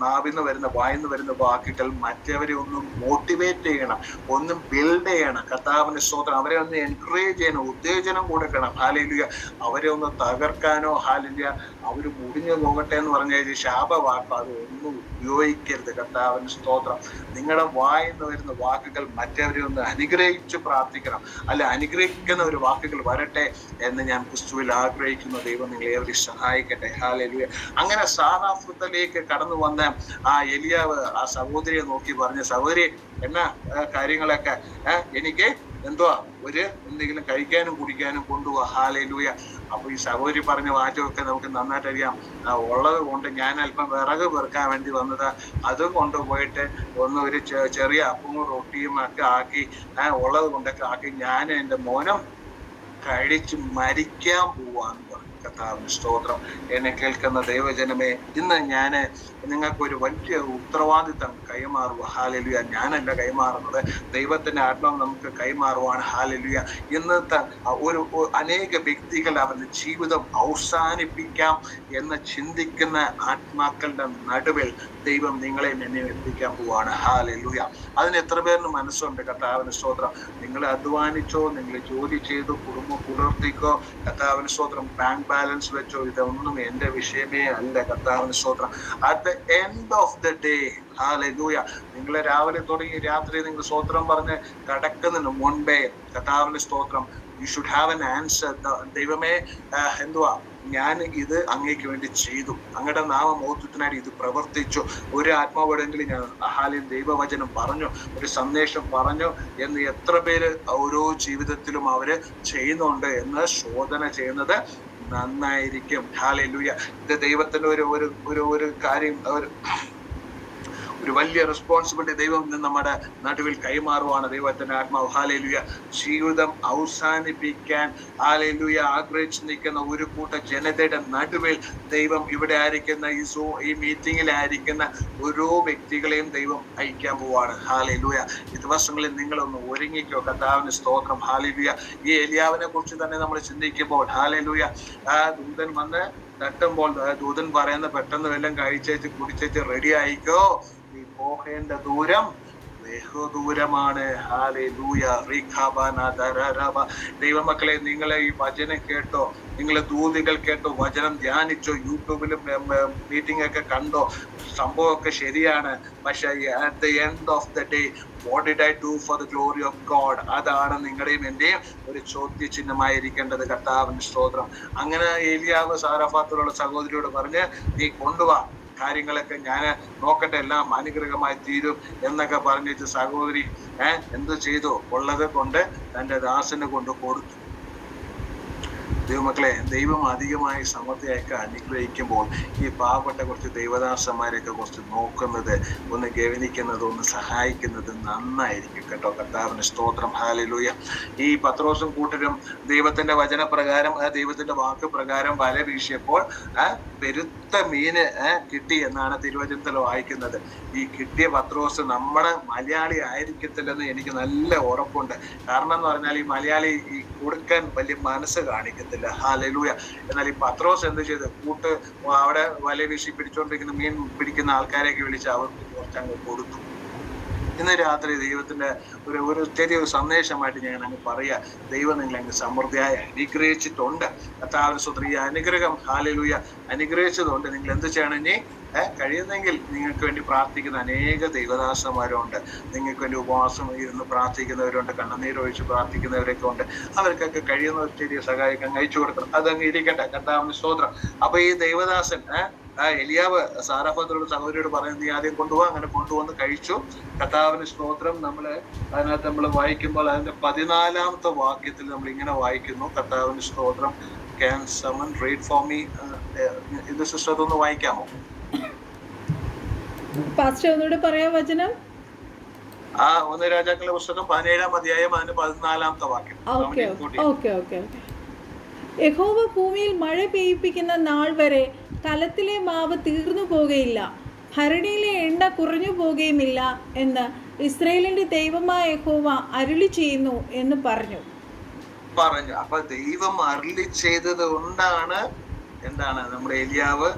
നാവിന്ന് വരുന്ന വായിന്ന് വരുന്ന വാക്കുകൾ മറ്റവരെ ഒന്നും മോട്ടിവേറ്റ് ചെയ്യണം, ഒന്നും ബിൽഡ് ചെയ്യണം. കർത്താവിന്റെ സ്തോത്രം. അവരെ ഒന്ന് എൻകറേജ് ചെയ്യണം, ഉത്തേജനം കൊടുക്കണം. ഹല്ലേലൂയ. അവരെ ഒന്ന് തകർക്കാനോ ഹല്ലേലൂയ അവർ മുടിഞ്ഞു പോകട്ടെ എന്ന് പറഞ്ഞ ശാപവാക്ക് അത് ഒന്നും ഉപയോഗിക്കരുത്. കർത്താവിന്റെ സ്തോത്രം. നിങ്ങളുടെ വായിന്ന് വരുന്ന വാക്കുകൾ മറ്റവരെ ഒന്ന് അനുഗ്രഹിച്ച് പ്രാർത്ഥിക്കണം. അല്ല, അനുഗ്രഹിക്കുന്ന ഒരു വാക്കുകൾ വരട്ടെ എന്ന് ഞാൻ ക്രിസ്തുവിൽ ആഗ്രഹിക്കുന്നു. ദൈവം നിങ്ങളെ ഏവരെയും സഹായിക്കട്ടെ. ഹല്ലേലൂയ. അങ്ങനെ സാറാഫത്തിലേക്ക് കടന്നു വന്ന ആ എലിയാവ് ആ സഹോദരിയെ നോക്കി പറഞ്ഞു, സഹോദരി എന്നാ കാര്യങ്ങളൊക്കെ എനിക്ക് എന്തുവാ എന്തെങ്കിലും കഴിക്കാനും കുടിക്കാനും കൊണ്ടുപോവാ. ഹല്ലേലൂയ. അപ്പൊ ഈ സഹോദരി പറഞ്ഞ വാചകമൊക്കെ നമുക്ക് നന്നായിട്ട് അറിയാം. ഉള്ളത് കൊണ്ട് ഞാൻ അല്പം വിറക് പെറുക്കാൻ വേണ്ടി വന്നത്, അത് കൊണ്ടുപോയിട്ട് ഒരു ചെറിയ അപ്പവും റൊട്ടിയും ഒക്കെ ആക്കി ഉള്ളത് കൊണ്ടൊക്കെ ആക്കി ഞാൻ എൻ്റെ മോനും കഴിച്ച് മരിക്കാൻ പോവാന്ന് പറഞ്ഞു. കർത്താവിന് സ്തോത്രം. എന്നെ കേൾക്കുന്ന ദൈവജനമേ, ഇന്ന് ഞാൻ നിങ്ങൾക്കൊരു വലിയ ഉത്തരവാദിത്തം കൈമാറുക. ഹാലലുയ. ഞാനല്ല കൈമാറുന്നത്, ദൈവത്തിന്റെ ആത്മാവ് നമുക്ക് കൈമാറുവാണ്. ഹാലലുയ. ഇന്നത്തെ അനേക വ്യക്തികൾ അവരുടെ ജീവിതം അവസാനിപ്പിക്കാം എന്ന് ചിന്തിക്കുന്ന ആത്മാക്കളുടെ നടുവിൽ ദൈവം നിങ്ങളെ എന്നെ എത്തിക്കാൻ പോവാണ്. ഹാലലുയ. അതിന് എത്ര പേരിന് മനസ്സുണ്ട്? കർത്താവിന് സ്തോത്രം. നിങ്ങൾ അധ്വാനിച്ചോ, നിങ്ങൾ ജോലി ചെയ്തു, കുടുംബം പുലർത്തിക്കോ, കർത്താവിന് സ്തോത്രം, ബാങ്ക് ബാലൻസ് വെച്ചോ, ഇതൊന്നും എന്റെ വിഷയമേ അല്ല. കർത്താവിന് സ്തോത്രം. At the end of the day, hallelujah, നിങ്ങൾ രാവിലെ തുടങ്ങി രാത്രി നിങ്ങൾ സ്തോത്രം പറഞ്ഞ് കടക്കുന്നതിന് മുൻപേ കർത്താവിന് സ്തോത്രം, you should have an answer. ദൈവമേ, എന്തുവാ ഞാൻ ഇത് അങ്ങേക്ക് വേണ്ടി ചെയ്തു, അങ്ങയുടെ നാമമഹത്വത്തിനായി ഇത് പ്രവർത്തിച്ചു, ഒരു ആത്മാവോടെങ്കിലും ഞാൻ ഹാലിൽ ദൈവവചനം പറഞ്ഞു, ഒരു സന്ദേശം പറഞ്ഞു എന്ന് എത്ര പേര് ഓരോ ജീവിതത്തിലും അവര് ചെയ്യുന്നുണ്ട് എന്ന് ശോധന ചെയ്യുന്നത് നന്നായിരിക്കും. ഹല്ലേലൂയ. ഇത് ദൈവത്തിന്റെ ഒരു കാര്യം, ഒരു വലിയ റെസ്പോൺസിബിലിറ്റി ദൈവം നമ്മുടെ നടുവിൽ കൈമാറുവാണ് ദൈവത്തിന്റെ ആത്മാവ്. ഹല്ലേലൂയ. ജീവിതം അവസാനിപ്പിക്കാൻ ഹല്ലേലൂയ ആഗ്രഹിച്ചു നിൽക്കുന്ന ഒരു കൂട്ട ജനതയുടെ നടുവിൽ ദൈവം ഇവിടെ ആയിരിക്കുന്ന ഈ മീറ്റിംഗിലായിരിക്കുന്ന ഓരോ വ്യക്തികളെയും ദൈവം അയക്കാൻ പോവാണ്. ഹല്ലേലൂയ. ഈ ദിവസങ്ങളിൽ നിങ്ങളൊന്ന് ഒരുങ്ങിക്കോ. കർത്താവിന് സ്തോത്രം. ഹല്ലേലൂയ. ഈ എലിയാവിനെ കുറിച്ച് തന്നെ നമ്മൾ ചിന്തിക്കുമ്പോൾ, ഹല്ലേലൂയ, ദൂതൻ വന്ന് തട്ടുമ്പോൾ ദൂതൻ പറയുന്ന പെട്ടെന്ന് വല്ലതും കഴിച്ചേച്ച് കുടിച്ചേച്ച് റെഡി ആയിക്കോ, നീ പോകേണ്ട ദൂരം ബഹുദൂരമാണ്. ഹല്ലേലൂയ. ദൈവമക്കളെ, നിങ്ങളെ ഈ വചനം കേട്ടോ, നിങ്ങളെ ദൂതികൾ കേട്ടോ, വചനം ധ്യാനിച്ചോ, യൂട്യൂബിലും മീറ്റിംഗ് ഒക്കെ കണ്ടോ, സംഭവമൊക്കെ ശരിയാണ്. പക്ഷെ at the end of the day, what did I do for the glory of God? അതാണ് നിങ്ങളുടെയും എന്റെയും ഒരു ചോദ്യ ചിഹ്നമായിരിക്കേണ്ടത്. കർത്താവിന്റെ സ്തോത്രം. അങ്ങനെ ഏലിയാവ് സാരഫാത്തിലുള്ള സഹോദരിയോട് പറഞ്ഞ്, നീ കൊണ്ടുവാ, കാര്യങ്ങളൊക്കെ ഞാൻ നോക്കട്ടെ, എല്ലാം അനുഗ്രഹമായി തീരും എന്നൊക്കെ പറഞ്ഞിട്ട് സഹോദരി എന്ത് ചെയ്തു? ഉള്ളത് കൊണ്ട് തന്റെ ദാസന് കൊണ്ട് കൊടുത്തു. ദൈവമക്കളെ, ദൈവം അധികമായി സമൃദ്ധിയൊക്കെ അനുഗ്രഹിക്കുമ്പോൾ ഈ പാവപ്പെട്ട കുറച്ച് ദൈവദാസന്മാരെയൊക്കെ കുറച്ച് നോക്കുന്നത്, ഒന്ന് ഗവനിക്കുന്നത്, ഒന്ന് സഹായിക്കുന്നത് നന്നായിരിക്കും കേട്ടോ. കർത്താവിന് സ്തോത്രം. ഹല്ലേലൂയ. ഈ പത്രോസും കൂട്ടരും ദൈവത്തിന്റെ വചനപ്രകാരം, ദൈവത്തിന്റെ വാക്ക് പ്രകാരം വല വീശിയപ്പോൾ പെരുത്ത മീന് കിട്ടി എന്നാണ് തിരുവചനത്തിൽ വായിക്കുന്നത്. ഈ കിട്ടിയ പത്രോസ് നമ്മുടെ മലയാളി ആയിരിക്കത്തില്ലെന്ന് എനിക്ക് നല്ല ഉറപ്പുണ്ട്. കാരണം എന്ന് പറഞ്ഞാൽ ഈ മലയാളി ഈ കൊടുക്കാൻ വലിയ മനസ്സ് കാണിക്കത്തില്ല. ഹല്ലേലൂയ. എന്നാൽ ഈ പത്രോസ് എന്ത് ചെയ്ത്, അവിടെ വല വീശി പിടിച്ചോണ്ടിരിക്കുന്ന മീൻ പിടിക്കുന്ന ആൾക്കാരെയൊക്കെ വിളിച്ച് അവർക്ക് കുറച്ചങ്ങ് കൊടുത്തു. ഇന്ന് രാത്രി ദൈവത്തിന്റെ ഒരു ചെറിയൊരു സന്ദേശമായിട്ട് ഞാൻ അങ്ങ് പറയാ, ദൈവം നിങ്ങളെ അങ്ങ് സമൃദ്ധിയായി അനുഗ്രഹിച്ചിട്ടുണ്ട്. കർത്താവിന്റെ സ്തോത്രം. ഈ അനുഗ്രഹം, ഹല്ലേലൂയ, അനുഗ്രഹിച്ചതുകൊണ്ട് നിങ്ങൾ എന്ത് ചെയ്യണം? ഇനി കഴിയുന്നെങ്കിൽ നിങ്ങൾക്ക് വേണ്ടി പ്രാർത്ഥിക്കുന്ന അനേക ദൈവദാസന്മാരുണ്ട്, നിങ്ങൾക്ക് വേണ്ടി ഉപവാസം ഇരുന്ന് പ്രാർത്ഥിക്കുന്നവരുണ്ട്, കണ്ണുനീരൊഴിച്ച് പ്രാർത്ഥിക്കുന്നവരൊക്കെ ഉണ്ട്. അവർക്കൊക്കെ കഴിയുന്ന ഒരു ചെറിയ സഹായിക്കാൻ അയച്ചു കൊടുക്കണം. അതങ്ങ് ഇരിക്കട്ടെ. കർത്താവിന്റെ സ്തോത്രം. അപ്പൊ ഈ ദൈവദാസൻ എലിയാവ് സാരഫാത്തിലുള്ള സഹോദരിയോട് പറയുന്നത്, നീ ആദ്യം കൊണ്ടുപോകാൻ. അങ്ങനെ കൊണ്ടുവന്ന് കഴിച്ചു. കർത്താവിന് സ്തോത്രം. അതിനകത്ത് നമ്മൾ വായിക്കുമ്പോൾ അതിന്റെ 14ാമത്തെ വാക്യത്തിൽ നമ്മൾ ഇങ്ങനെ വായിക്കുന്നു. കർത്താവിന് സ്തോത്രം. Can someone read for me? ഇത് സിസ്റ്റർ ഒന്ന് വായിക്കാമോ? പാസ്റ്റർ ഒന്നുകൂടെ പറയാ വചനം. 1 രാജാക്കളുടെ പുസ്തകം 17ാം അധ്യായം അതിന്റെ 14ാമത്തെ വാക്യം. ഓക്കെ. യഹോവ ഭൂമിയിൽ മഴ പെയ്യിപ്പിക്കുന്ന നാൾ വരെ കലത്തിലെ മാവ് തീർന്നു പോകുകയില്ല, ഭരണിയിലെ എണ്ണ കുറഞ്ഞു പോകുകയുമില്ല എന്ന് ഇസ്രായേലിന്റെ ദൈവമായ യഹോവ അരുളി ചെയ്യുന്നു എന്ന് പറഞ്ഞു. അപ്പൊ ദൈവം അരുളി ചെയ്തത് കൊണ്ടാണ് എന്താണ് നമ്മുടെ എലിയാവ്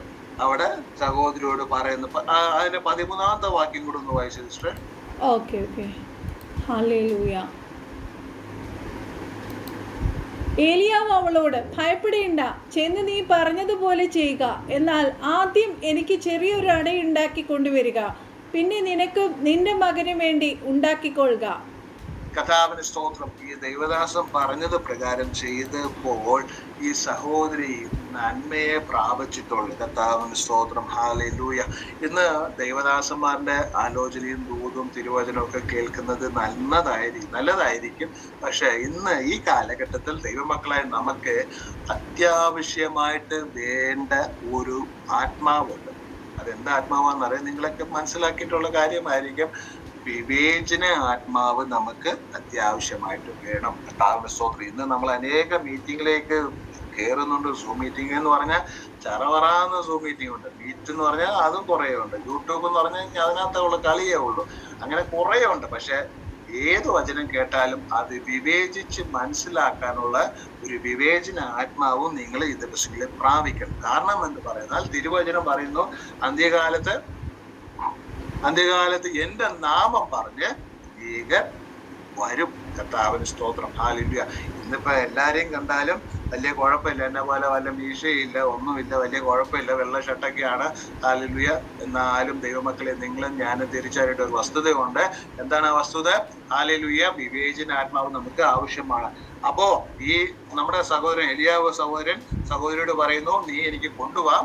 അവിടെ സഹോദരിയോട് പറയുന്നത്. അതിന്റെ 13ാമത്തെ വാക്യം കൂടെ ഒന്ന് വായിച്ചു സിസ്റ്റർ. ഓക്കെ. ഹല്ലേലൂയ. ഏലിയാവ് അവളോട്, ഭയപ്പെടേണ്ട, ചെന്ന് നീ പറഞ്ഞതുപോലെ ചെയ്യുക. എന്നാൽ ആദ്യം എനിക്ക് ചെറിയൊരു അടയുണ്ടാക്കി കൊണ്ടുവരിക, പിന്നെ നിനക്കും നിന്റെ മകനും വേണ്ടി ഉണ്ടാക്കിക്കൊള്ളുക. കർത്താവിന് സ്തോത്രം. ഈ ദൈവദാസൻ പറഞ്ഞത് പ്രകാരം ചെയ്തപ്പോൾ ഈ സഹോദരി നന്മയെ പ്രാപിച്ചിട്ടുള്ളു. കർത്താവിന് സ്തോത്രം. ഹല്ലേലൂയ. ഇന്ന് ദൈവദാസന്മാരുടെ ആലോചനയും ദൂതും തിരുവചനവും ഒക്കെ കേൾക്കുന്നത് നല്ലതായിരിക്കും. പക്ഷെ ഇന്ന് ഈ കാലഘട്ടത്തിൽ ദൈവമക്കളായ നമുക്ക് അത്യാവശ്യമായിട്ട് വേണ്ട ഒരു ആത്മാവുണ്ട്. അതെന്താ ആത്മാവാന്നറിയാം, നിങ്ങളൊക്കെ മനസ്സിലാക്കിയിട്ടുള്ള കാര്യമായിരിക്കും. വിവേചന ആത്മാവ് നമുക്ക് അത്യാവശ്യമായിട്ട് വേണം. കർത്താവിന്റെ സ്തോത്രം. ഇന്ന് നമ്മൾ അനേക മീറ്റിംഗിലേക്ക് കയറുന്നുണ്ട്. സൂം മീറ്റിംഗ് എന്ന് പറഞ്ഞാൽ ചറവറാന്ന് സൂം മീറ്റിംഗ് ഉണ്ട്. മീറ്റ് എന്ന് പറഞ്ഞാൽ അതും കുറേ ഉണ്ട്. യൂട്യൂബ് എന്ന് പറഞ്ഞാൽ അതിനകത്തുള്ള കളിയേ ഉള്ളൂ. അങ്ങനെ കുറേ ഉണ്ട്. പക്ഷെ ഏത് വചനം കേട്ടാലും അത് വിവേചിച്ച് മനസ്സിലാക്കാനുള്ള ഒരു വിവേചന ആത്മാവും നിങ്ങൾ ഈ ദിവസങ്ങളിൽ പ്രാപിക്കണം. കാരണം എന്ന് പറയുന്നാൽ തിരുവചനം പറയുന്നു, അന്ത്യകാലത്ത് എന്റെ നാമം പറഞ്ഞ് ഏകൻ വരും. കർത്താവിന് സ്തോത്രം. ഹല്ലേലൂയ. ഇന്നിപ്പോ എല്ലാരെയും കണ്ടാലും വലിയ കുഴപ്പമില്ല, എന്നെ പോലെ വല്ല മീശയില്ല, ഒന്നുമില്ല, വലിയ കുഴപ്പമില്ല, വെള്ള ഷട്ടൊക്കെയാണ്. ഹല്ലേലൂയ. എന്നാലും ദൈവമക്കളെ, നിങ്ങളും ഞാനും തിരിച്ചറിയേണ്ട ഒരു വസ്തുതയുണ്ട്. എന്താണ് ആ വസ്തുത? ഹല്ലേലൂയ. വിവേചനാത്മാവ് നമുക്ക് ആവശ്യമാണ്. അപ്പോ ഈ നമ്മുടെ സഹോദരൻ എലിയാവ് സഹോദരിയോട് പറയുന്നു, നീ എനിക്ക് കൊണ്ടുപോവാ,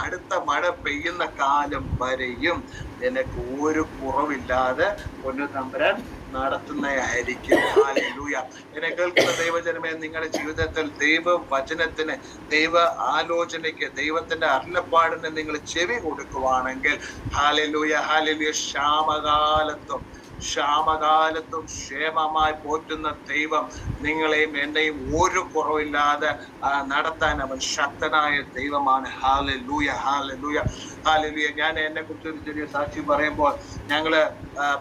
അടുത്ത മഴ പെയ്യുന്ന കാലം വരെയും നിനക്ക് ഒരു കുറവില്ലാതെ പൊന്നു തമ്പുരാൻ നടത്തുന്നതായിരിക്കും. ഹല്ലേലൂയ. എന്നെ കേൾക്കുന്ന ദൈവജനമേ, നിങ്ങളുടെ ജീവിതത്തിൽ ദൈവവചനത്തിന്, ദൈവ ആലോചനയ്ക്ക്, ദൈവത്തിന്റെ അരുളപ്പാടിന് നിങ്ങൾ ചെവി കൊടുക്കുവാണെങ്കിൽ, ഹല്ലേലൂയ, ഹല്ലേലൂയ, ക്ഷാമകാലത്തും ക്ഷേമമായി പോറ്റുന്ന ദൈവം നിങ്ങളെയും എന്നെയും ഒരു കുറവില്ലാതെ നടത്താൻ അവൻ ശക്തനായ ദൈവമാണ്. Hallelujah, hallelujah, hallelujah. ഞാൻ എന്നെ കുറിച്ച് ഒരു ചെറിയ സാക്ഷി പറയുമ്പോൾ, ഞങ്ങള്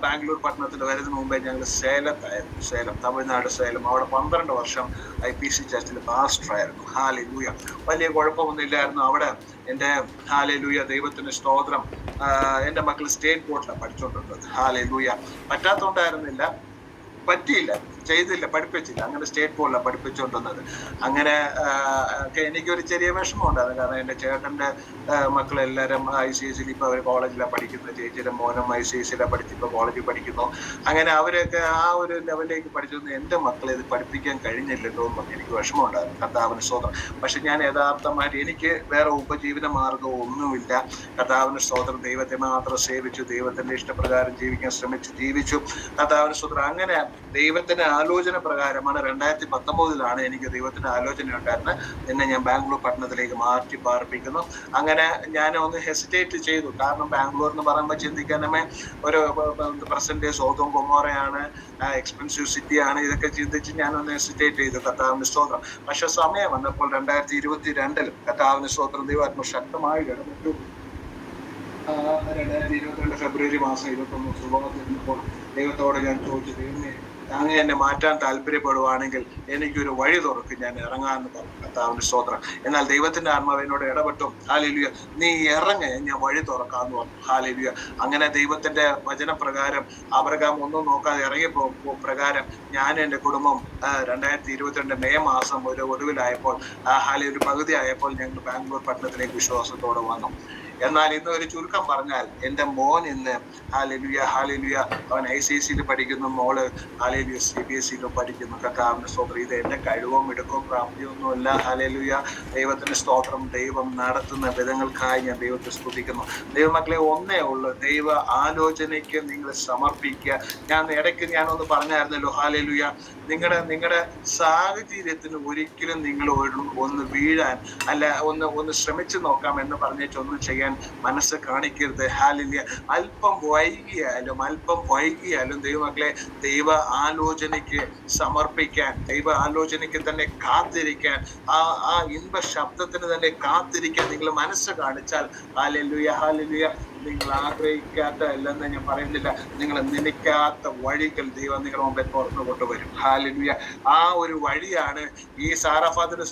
ബാംഗ്ലൂർ പട്ടണത്തിൽ വരുന്നതിന് മുമ്പേ ഞങ്ങൾ സേലം, തമിഴ്നാട് സേലം, അവിടെ 12 വർഷം IPC ചർച്ചിൽ പാസ്റ്ററായിരുന്നു. ഹല്ലേലൂയ. വലിയ കുഴപ്പമൊന്നുമില്ലായിരുന്നു അവിടെ. എൻ്റെ ഹല്ലേലൂയ, ദൈവത്തിന് സ്തോത്രം, എൻ്റെ മക്കൾ സ്റ്റേറ്റ് ബോർഡിലാണ് പഠിച്ചുകൊണ്ടിരുന്നത്. ഹല്ലേലൂയ. പറ്റാത്തോണ്ടായിരുന്നില്ല, പറ്റിയില്ല, ചെയ്തില്ല, പഠിപ്പിച്ചില്ല. അങ്ങനെ സ്റ്റേറ്റ് ബോർഡിലാണ് പഠിപ്പിച്ചുകൊണ്ടിരുന്നത്. അങ്ങനെ എനിക്കൊരു ചെറിയ വിഷമം ഉണ്ടായിരുന്നു. കാരണം എൻ്റെ ചേട്ടൻ്റെ മക്കളെല്ലാവരും ICSയിൽ, ഇപ്പോൾ അവർ കോളേജിലാണ് പഠിക്കുന്നത്. ചേച്ചിയുടെ മോനും ICSയിലാണ് പഠിച്ച് ഇപ്പോൾ കോളേജിൽ പഠിക്കുന്നു. അങ്ങനെ അവരൊക്കെ ആ ഒരു ലെവലിലേക്ക് പഠിച്ചു. എൻ്റെ മക്കളെ ഇത് പഠിപ്പിക്കാൻ കഴിഞ്ഞില്ലല്ലോ എന്ന് പറഞ്ഞ് എനിക്ക് വിഷമം ഉണ്ടായിരുന്നു. കർത്താവിന് സ്തോത്രം. പക്ഷെ ഞാൻ യഥാർത്ഥമായിട്ട് എനിക്ക് വേറെ ഉപജീവന മാർഗവും ഒന്നുമില്ല. കർത്താവിന് സ്തോത്രം. ദൈവത്തെ മാത്രം സേവിച്ചു, ദൈവത്തിന്റെ ഇഷ്ടപ്രകാരം ജീവിക്കാൻ ശ്രമിച്ചു, ജീവിച്ചു. കർത്താവിന് സ്തോത്രം. അങ്ങനെ ദൈവത്തിന്റെ ആലോചന പ്രകാരമാണ് 2019 എനിക്ക് ദൈവത്തിന്റെ ആലോചന ഉണ്ടായിരുന്നത്. നിന്നെ ഞാൻ ബാംഗ്ലൂർ പട്ടണത്തിലേക്ക് മാറ്റി പാർപ്പിക്കുന്നു. അങ്ങനെ ഞാൻ ഒന്ന് ഹെസിറ്റേറ്റ് ചെയ്തു. കാരണം ബാംഗ്ലൂർ എന്ന് പറയുമ്പോൾ ചിന്തിക്കാനമേ ഒരു പ്രസന്റ് സോതോം ഗൊമോറയാണ്, എക്സ്പെൻസീവ് സിറ്റിയാണ്. ഇതൊക്കെ ചിന്തിച്ച് ഞാനൊന്ന് ഹെസിറ്റേറ്റ് ചെയ്തു. കർത്താവിന് സ്തോത്രം. പക്ഷെ സമയം വന്നപ്പോൾ 2022 കർത്താവിന് സ്തോത്രം, ദൈവാത്മ ശക്തമായി ഇടപെട്ടു. 2022 ഫെബ്രുവരി മാസം 21 സുബോധത്തിരുന്നപ്പോൾ ദൈവത്തോടെ ഞാൻ ചോദിച്ചു, ദൈവമേ, അങ്ങ് എന്നെ മാറ്റാൻ താല്പര്യപ്പെടുവാണെങ്കിൽ എനിക്കൊരു വഴി തുറക്കും, ഞാൻ ഇറങ്ങാമെന്ന് പറഞ്ഞു. കർത്താവിന്റെ സ്തോത്രം. എന്നാൽ ദൈവത്തിന്റെ ആത്മാവ് എന്നോട് ഇടപെട്ടു. ഹല്ലേലൂയ, നീ ഇറങ്ങ്, ഞാൻ വഴി തുറക്കാന്ന് പറഞ്ഞു. ഹല്ലേലൂയ. അങ്ങനെ ദൈവത്തിന്റെ വചനപ്രകാരം അബ്രഹാം ഒന്നും നോക്കാതെ ഇറങ്ങിപ്പോ പ്രകാരം ഞാൻ എൻ്റെ കുടുംബം 2022 മെയ് മാസം ഒരു ഒടുവിലായപ്പോൾ, ഒരു പകുതി ആയപ്പോൾ ഞങ്ങൾ ബാംഗ്ലൂർ പട്ടണത്തിലേക്ക് വിശ്വാസത്തോടെ വന്നു. എന്നാൽ ഇന്ന് ഒരു ചുരുക്കം പറഞ്ഞാൽ, എൻ്റെ മോൻ ഇന്ന് ഹല്ലേലൂയ, ഹല്ലേലൂയ, അവൻ ICSയിൽ പഠിക്കുന്നു, മോള് ഹല്ലേലൂയ CBSEയിലും പഠിക്കുന്നു. കർത്താവിന്റെ സ്തോത്രം. ഇത് എൻ്റെ കഴിവോ മിടുക്കോ പ്രാപ്തിയൊന്നുമല്ല. ഹല്ലേലൂയ, ദൈവത്തിന്റെ സ്തോത്രം. ദൈവം നടത്തുന്ന വിധങ്ങൾക്കായി ഞാൻ ദൈവത്തെ സ്തുതിക്കുന്നു. ദൈവമക്കളെ, ഒന്നേ ഉള്ളൂ, ദൈവ ആലോചനയ്ക്ക് നിങ്ങൾ സമർപ്പിക്കുക. ഇടയ്ക്ക് ഞാനൊന്ന് പറഞ്ഞായിരുന്നല്ലോ, ഹല്ലേലൂയ, നിങ്ങളുടെ സാഹചര്യത്തിന് ഒരിക്കലും നിങ്ങൾ ഒന്ന് വീഴാൻ അല്ല ഒന്ന് ശ്രമിച്ചു നോക്കാം എന്ന് പറഞ്ഞിട്ട് ഒന്നും ചെയ്യാൻ മനസ്സ് കാണിക്കരുത്. ഹല്ലേലൂയ. അല്പം വൈകിയാലും ദൈവമക്കളെ, ദൈവ ആലോചനയ്ക്ക് സമർപ്പിക്കാൻ, ദൈവ ആലോചനയ്ക്ക് തന്നെ കാത്തിരിക്കാൻ, ആ ഇൻപ ശബ്ദത്തിന് തന്നെ കാത്തിരിക്കാൻ നിങ്ങൾ മനസ്സ് കാണിച്ചാൽ, ഹല്ലേലൂയ, ഹല്ലേലൂയ, നിങ്ങൾ ആഗ്രഹിക്കാത്ത അല്ലെന്ന് ഞാൻ പറയുന്നില്ല, നിങ്ങൾ നനയ്ക്കാത്ത വഴികൾ ദൈവം നിങ്ങളുടെ മുമ്പേ തുറന്നു കൊണ്ടുവരും. ഹല്ലേലൂയ. ആ ഒരു വഴിയാണ് ഈ സാറാഫാത്തിന്റെ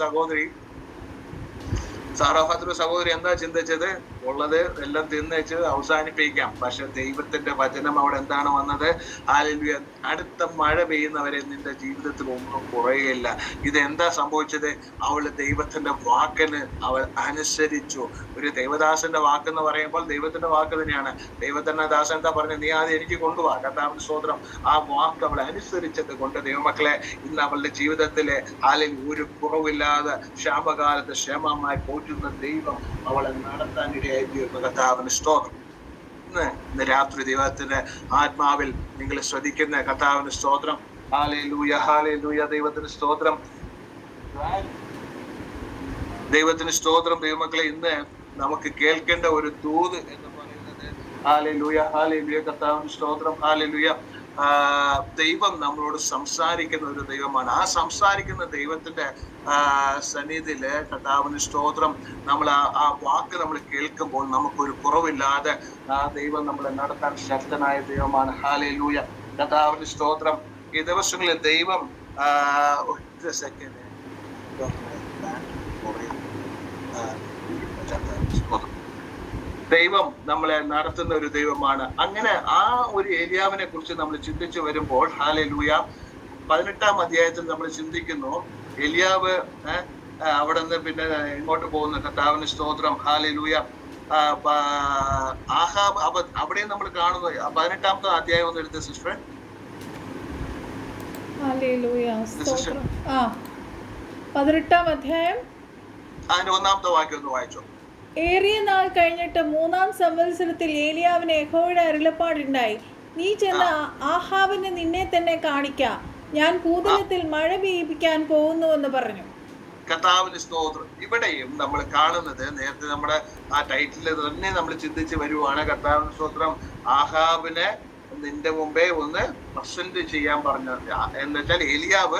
സഹോദരി എന്താ ചിന്തിച്ചത്? ഉള്ളത് എല്ലാം തിന്നേച്ച് അവസാനിപ്പിക്കാം. പക്ഷെ ദൈവത്തിന്റെ വചനം അവിടെ എന്താണ് വന്നത്? ഹല്ലേലൂയ, അടുത്ത മഴ പെയ്യുന്നവരെ നിന്റെ ജീവിതത്തിൽ ഒന്നും കുറയുകയില്ല. ഇതെന്താ സംഭവിച്ചത്? അവള് ദൈവത്തിന്റെ വാക്കിന് അവൾ അനുസരിച്ചു. ഒരു ദൈവദാസന്റെ വാക്കെന്ന് പറയുമ്പോൾ ദൈവത്തിന്റെ വാക്ക് തന്നെയാണ്. ദൈവത്തിന്റെ ദാസൻ എന്താ പറഞ്ഞത്? നീ ആദ്യം എനിക്ക് കൊണ്ടുപോവാ. കർത്താവിന്റെ സ്തോത്രം. ആ വാക്ക് അവൾ അനുസരിച്ചത് കൊണ്ട് ദൈവമക്കളെ, ഇന്ന് അവളുടെ ജീവിതത്തിലെ ഒരു കുറവില്ലാതെ ക്ഷാമകാലത്ത് ക്ഷേമമായി പോറ്റുന്ന ദൈവം അവളെ നടത്താനിടയായി തീർന്നു. കർത്താവിന് സ്തോത്രം. ഇന്ന് രാത്രി ദൈവത്തിന്റെ ആത്മാവിൽ നിങ്ങൾ ശ്രദ്ധിക്കുന്ന കർത്താവിന് സ്തോത്രം. ഹല്ലേലൂയ, ഹല്ലേലൂയ, ദൈവത്തിന് സ്തോത്രം, ദൈവത്തിന് സ്തോത്രം. ദൈവമക്കളെ, ഇന്ന് നമുക്ക് കേൾക്കേണ്ട ഒരു ദൂത് എന്ന് പറയുന്നത് ഹല്ലേലൂയ, ഹല്ലേലൂയ, കർത്താവിന് സ്തോത്രം. ഹല്ലേലൂയ. ദൈവം നമ്മളോട് സംസാരിക്കുന്ന ഒരു ദൈവമാണ്. ആ സംസാരിക്കുന്ന ദൈവത്തിന്റെ സന്നിധിയില് കർത്താവിന് സ്തോത്രം, നമ്മൾ ആ വാക്ക് നമ്മൾ കേൾക്കുമ്പോൾ നമുക്കൊരു കുറവില്ലാതെ ആ ദൈവം നമ്മളെ നടത്താൻ ശക്തനായ ദൈവമാണ്. ഹല്ലേലൂയ, കർത്താവിന് സ്തോത്രം. ഈ ദിവസങ്ങളിൽ ദൈവം ഒറ്റ സെക്കൻഡ് ദൈവം നമ്മളെ നടത്തുന്ന ഒരു ദൈവമാണ്. അങ്ങനെ ആ ഒരു ഏലിയാവിനെ കുറിച്ച് നമ്മൾ ചിന്തിച്ചു വരുമ്പോൾ ഹല്ലേലൂയ 18-ാം അധ്യായത്തിൽ നമ്മൾ ചിന്തിക്കുന്നു, എലിയാവ് അവിടെ നിന്ന് പിന്നെ ഇങ്ങോട്ട് പോകുന്നു. കർത്താവിന് സ്തോത്രം, ഹല്ലേലൂയ. ആഹാബ് അവിടെയും നമ്മൾ കാണുന്നു. 18-ാമത്തെ അധ്യായം ഒന്ന് എടുത്ത സിസ്റ്റർ. ഹല്ലേലൂയ, സ്തോത്രം. 18-ാം അധ്യായം അതിന്റെ 1-ാമത്തെ വാക്യം ഒന്ന് വായിച്ചോ. ഏറിയ നാൾ കഴിഞ്ഞിട്ട് 3-ാം സംവത്സരത്തിൽ ഏലിയാവിന് യഹോവയുടെ അരുളപ്പാടുണ്ടായി, നീ ചെന്ന് ആഹാബിന് നിന്നെ തന്നെ കാണിക്കാം, ഞാൻ ഭൂതലത്തിൽ മഴ പെയ്യിപ്പിക്കാൻ പോകുന്നുവെന്ന് പറഞ്ഞു. കർത്താവിന് സ്തോത്രം. ഇവിടെയും നമ്മൾ കാണുന്നത് നേരത്തെ നമ്മുടെ ആ ടൈറ്റിൽ തന്നെ നമ്മൾ ചിന്തിച്ച് വരുവാണ്. കർത്താവിന് സ്തോത്രം, ആഹാബിനെ നിന്റെ മുമ്പേ ഒന്ന് പ്രസന്റ് ചെയ്യാൻ പറഞ്ഞത് എന്ന് വെച്ചാൽ ഏലിയാവ്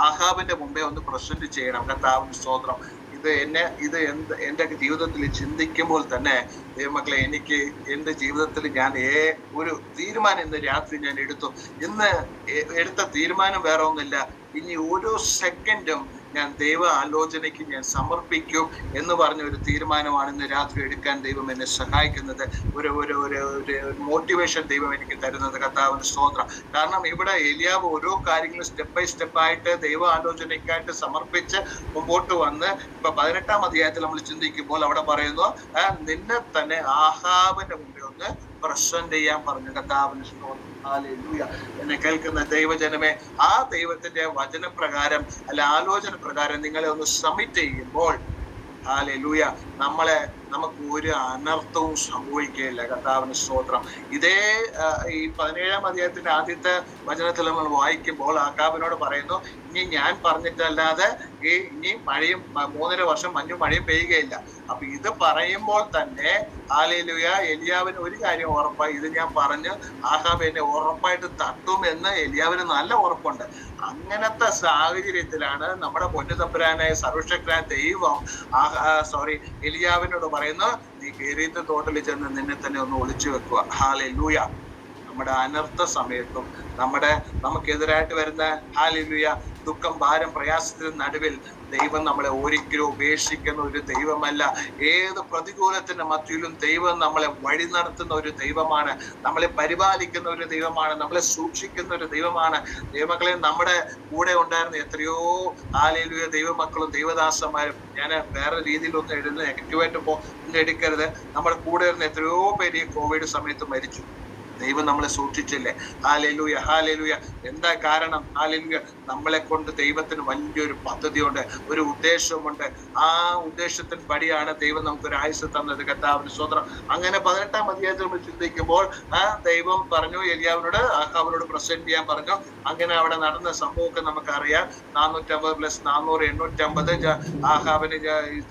ആഹാബിന്റെ മുമ്പേ ഒന്ന് പ്രസന്റ് ചെയ്യണം. കർത്താവിന് സ്തോത്രം. എന്റെ ജീവിതത്തിൽ ചിന്തിക്കുമ്പോൾ തന്നെ ദൈവമക്കളെ, എനിക്ക് എന്റെ ജീവിതത്തിൽ ഞാൻ ഒരു തീരുമാനം ഇന്ന് രാത്രി ഞാൻ എടുത്തു. ഇന്ന് എടുത്ത തീരുമാനം വേറെ ഒന്നുമില്ല, ഇനി ഓരോ സെക്കൻഡും ഞാൻ ദൈവ ആലോചനയ്ക്ക് ഞാൻ സമർപ്പിക്കും എന്ന് പറഞ്ഞ ഒരു തീരുമാനമാണ് ഇന്ന് രാത്രി എടുക്കാൻ ദൈവം എന്നെ സഹായിക്കുന്നത്. ഒരു മോട്ടിവേഷൻ ദൈവം എനിക്ക് തരുന്നത്. കർത്താവിന് സ്തോത്രം. കാരണം ഇവിടെ ഏലിയാവ് ഓരോ കാര്യങ്ങളും സ്റ്റെപ്പ് ബൈ സ്റ്റെപ്പായിട്ട് ദൈവ ആലോചനയ്ക്കായിട്ട് സമർപ്പിച്ച് മുമ്പോട്ട് വന്ന് ഇപ്പൊ 18-ാം അധ്യായത്തിൽ നമ്മൾ ചിന്തിക്കുമ്പോൾ അവിടെ പറയുന്നു, നിന്നെ തന്നെ ആഹാബിന്റെ മുമ്പിൽ ഒന്ന് പ്രസന്റ് ചെയ്യാൻ പറഞ്ഞു. കർത്താവിന് സ്തോത്രം. ഹല്ലേലൂയ. എന്നെ കേൾക്കുന്ന ദൈവജനമേ, ആ ദൈവത്തിന്റെ വചനപ്രകാരം അല്ല ആലോചന പ്രകാരം നിങ്ങളെ ഒന്ന് സബ്മിറ്റ് ചെയ്യുമ്പോൾ ഹല്ലേലൂയ, നമുക്ക് ഒരു അനർത്ഥവും സംഭവിക്കുകയില്ല. കർത്താവിന് സ്തോത്രം. ഇതേ ഈ 17-ാം അധ്യായത്തിന്റെ ആദ്യത്തെ വചനത്തിൽ നമ്മൾ വായിക്കുമ്പോൾ ആഹാബിനോട് പറയുന്നു, ഇനി ഞാൻ പറഞ്ഞിട്ടല്ലാതെ ഇനി മഴയും 3.5 വർഷം മഞ്ഞും മഴയും പെയ്യുകയില്ല. അപ്പൊ ഇത് പറയുമ്പോൾ തന്നെ ഹല്ലേലൂയ, എലിയാവിന് ഒരു കാര്യം ഉറപ്പായി, ഇത് ഞാൻ പറഞ്ഞ് ആഹാബ് എന്നെ ഉറപ്പായിട്ട് തട്ടും എന്ന് എലിയാവിന് നല്ല ഉറപ്പുണ്ട്. അങ്ങനത്തെ സാഹചര്യത്തിലാണ് നമ്മുടെ പൊന്നുതമ്പുരാനായ സർവശക്തനായ ദൈവം എലിയാവിനോട് പറയുന്നു, നീ കേരീത്ത് തോട്ടിൽ ചെന്ന് നിന്നെ തന്നെ ഒന്ന് ഒളിച്ചു വെക്കുക. ഹല്ലേലൂയ. നമ്മുടെ അനർത്ഥ സമയത്തും നമുക്കെതിരായിട്ട് വരുന്ന ഹല്ലേലൂയ ദുഃഖം, ഭാരം, പ്രയാസത്തിന് നടുവിൽ ദൈവം നമ്മളെ ഒരിക്കലും ഉപേക്ഷിക്കുന്ന ഒരു ദൈവമല്ല. ഏത് പ്രതികൂലത്തിന്റെ മധ്യയിലും ദൈവം നമ്മളെ വഴി നടത്തുന്ന ഒരു ദൈവമാണ്, നമ്മളെ പരിപാലിക്കുന്ന ഒരു ദൈവമാണ്, നമ്മളെ സൂക്ഷിക്കുന്ന ഒരു ദൈവമാണ്. ദൈവമക്കളെ, നമ്മുടെ കൂടെ ഉണ്ടായിരുന്ന എത്രയോ ഹല്ലേലൂയ ദൈവമക്കളും ദൈവദാസന്മാരും, ഞാൻ വേറെ രീതിയിലൊന്നും എഴുതുന്നത് നെഗറ്റീവായിട്ട് എടുക്കരുത്, നമ്മുടെ കൂടെ ഇരുന്ന എത്രയോ പേര് ഈ കോവിഡ് സമയത്ത് മരിച്ചു. ദൈവം നമ്മളെ സൂക്ഷിച്ചില്ലേ? Hallelujah, hallelujah. എന്താ കാരണം? ഹല്ലേലൂയ, നമ്മളെ കൊണ്ട് ദൈവത്തിന് വലിയൊരു പദ്ധതിയുണ്ട്, ഒരു ഉദ്ദേശമുണ്ട്. ആ ഉദ്ദേശത്തിന് പടിയാണ് ദൈവം നമുക്കൊരു ആയുസ് തന്നത്. കർത്താവിന് സ്തോത്രം. അങ്ങനെ 18-ാം അധ്യായത്തിൽ നമ്മൾ ചിന്തിക്കുമ്പോൾ ദൈവം പറഞ്ഞു എലിയാവിനോട് ആഹാബിനോട് പ്രസന്റ് ചെയ്യാൻ പറഞ്ഞു. അങ്ങനെ അവിടെ നടന്ന സംഭവമൊക്കെ നമുക്കറിയാം. 450 + 400 850 ആഹാബിന്